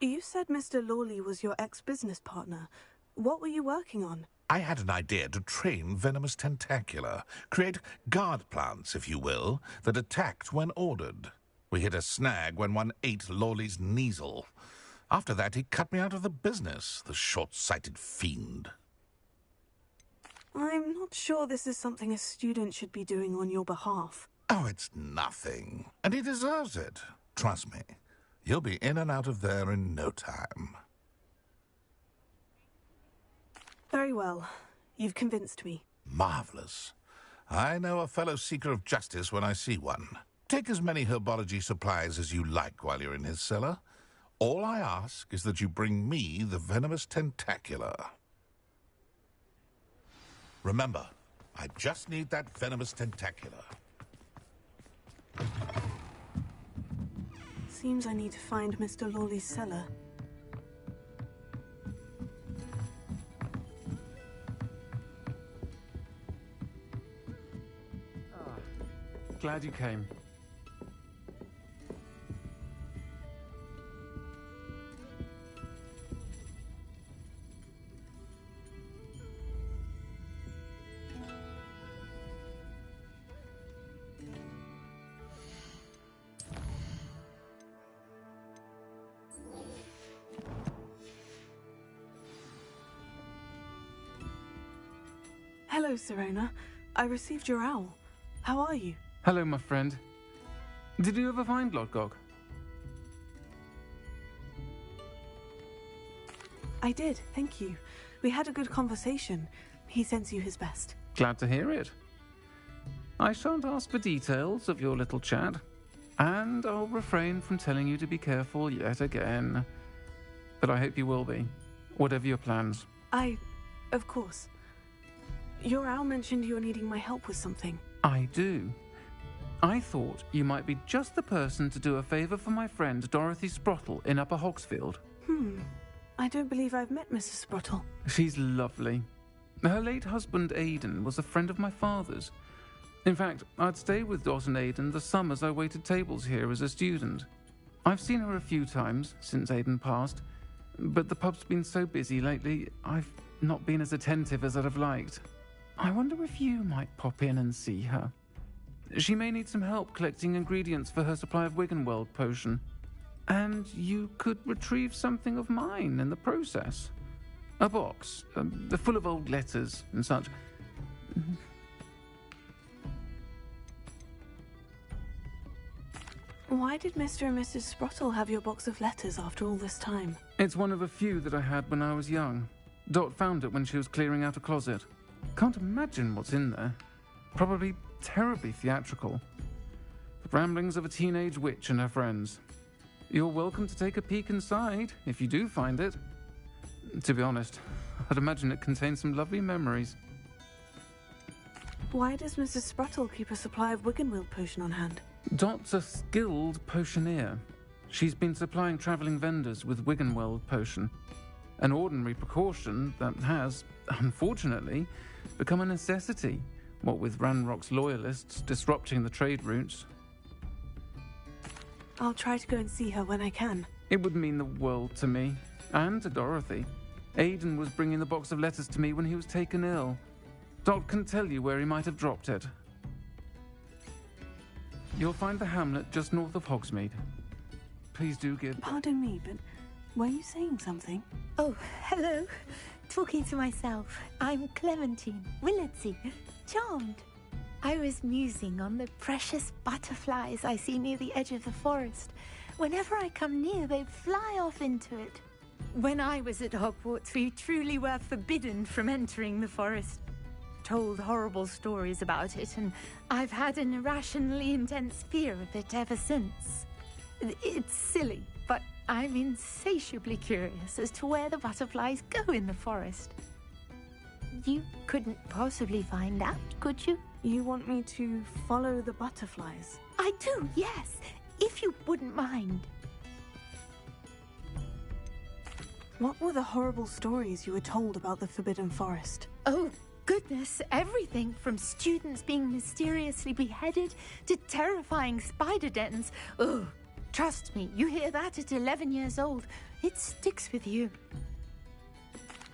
You said Mr. Lawley was your ex-business partner. What were you working on? I had an idea to train venomous tentacula, create guard plants, if you will, that attacked when ordered. We hit a snag when one ate Lawley's Kneasel. After that, he cut me out of the business, the short-sighted fiend. I'm not sure this is something a student should be doing on your behalf. Oh, it's nothing. And he deserves it. Trust me. You'll be in and out of there in no time. Very well. You've convinced me. Marvelous. I know a fellow seeker of justice when I see one. Take as many herbology supplies as you like while you're in his cellar. All I ask is that you bring me the venomous tentacula. Remember, I just need that venomous tentacula. Seems I need to find Mr. Lawley's cellar. Glad you came. Hello, Serona. I received your owl. How are you? Hello, my friend. Did you ever find Lodgok? I did, thank you. We had a good conversation. He sends you his best. Glad to hear it. I shan't ask for details of your little chat, and I'll refrain from telling you to be careful yet again. But I hope you will be, whatever your plans. Of course. Your owl mentioned you're needing my help with something. I do. I thought you might be just the person to do a favour for my friend Dorothy Sprottle in Upper Hogsfield. I don't believe I've met Mrs. Sprottle. She's lovely. Her late husband Aidan was a friend of my father's. In fact, I'd stay with Dot and Aidan the summers I waited tables here as a student. I've seen her a few times since Aidan passed, but the pub's been so busy lately, I've not been as attentive as I'd have liked. I wonder if you might pop in and see her. She may need some help collecting ingredients for her supply of Wiggenweld potion. And you could retrieve something of mine in the process. A box, full of old letters and such. Why did Mr. and Mrs. Sprottle have your box of letters after all this time? It's one of a few that I had when I was young. Dot found it when she was clearing out a closet. Can't imagine what's in there. Probably terribly theatrical. The ramblings of a teenage witch and her friends. You're welcome to take a peek inside, if you do find it. To be honest, I'd imagine it contains some lovely memories. Why does Mrs. Sprottle keep a supply of Wiggenweld potion on hand? Dot's a skilled potioneer. She's been supplying travelling vendors with Wiggenweld potion. An ordinary precaution that has, unfortunately, become a necessity, what with Ranrock's loyalists disrupting the trade routes. I'll try to go and see her when I can. It would mean the world to me, and to Dorothy. Aidan was bringing the box of letters to me when he was taken ill. Dot can tell you where he might have dropped it. You'll find the hamlet just north of Hogsmeade. Please do give... Pardon me, but were you saying something? Oh, hello. Talking to myself. I'm Clementine Willetsey. Charmed. I was musing on the precious butterflies I see near the edge of the forest. Whenever I come near, they fly off into it. When I was at Hogwarts, we truly were forbidden from entering the forest. Told horrible stories about it, and I've had an irrationally intense fear of it ever since. It's silly, but I'm insatiably curious as to where the butterflies go in the forest. You couldn't possibly find out, could you? You want me to follow the butterflies? I do, yes, if you wouldn't mind. What were the horrible stories you were told about the Forbidden Forest? Oh, goodness, everything from students being mysteriously beheaded to terrifying spider dens. Oh, trust me, you hear that at 11 years old, it sticks with you.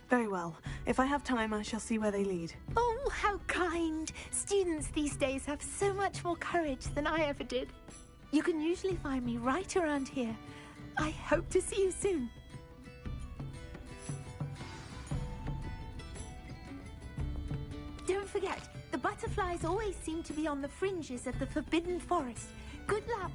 Very well. If I have time, I shall see where they lead. Oh, how kind. Students these days have so much more courage than I ever did. You can usually find me right around here. I hope to see you soon. Don't forget, the butterflies always seem to be on the fringes of the Forbidden Forest. Good luck.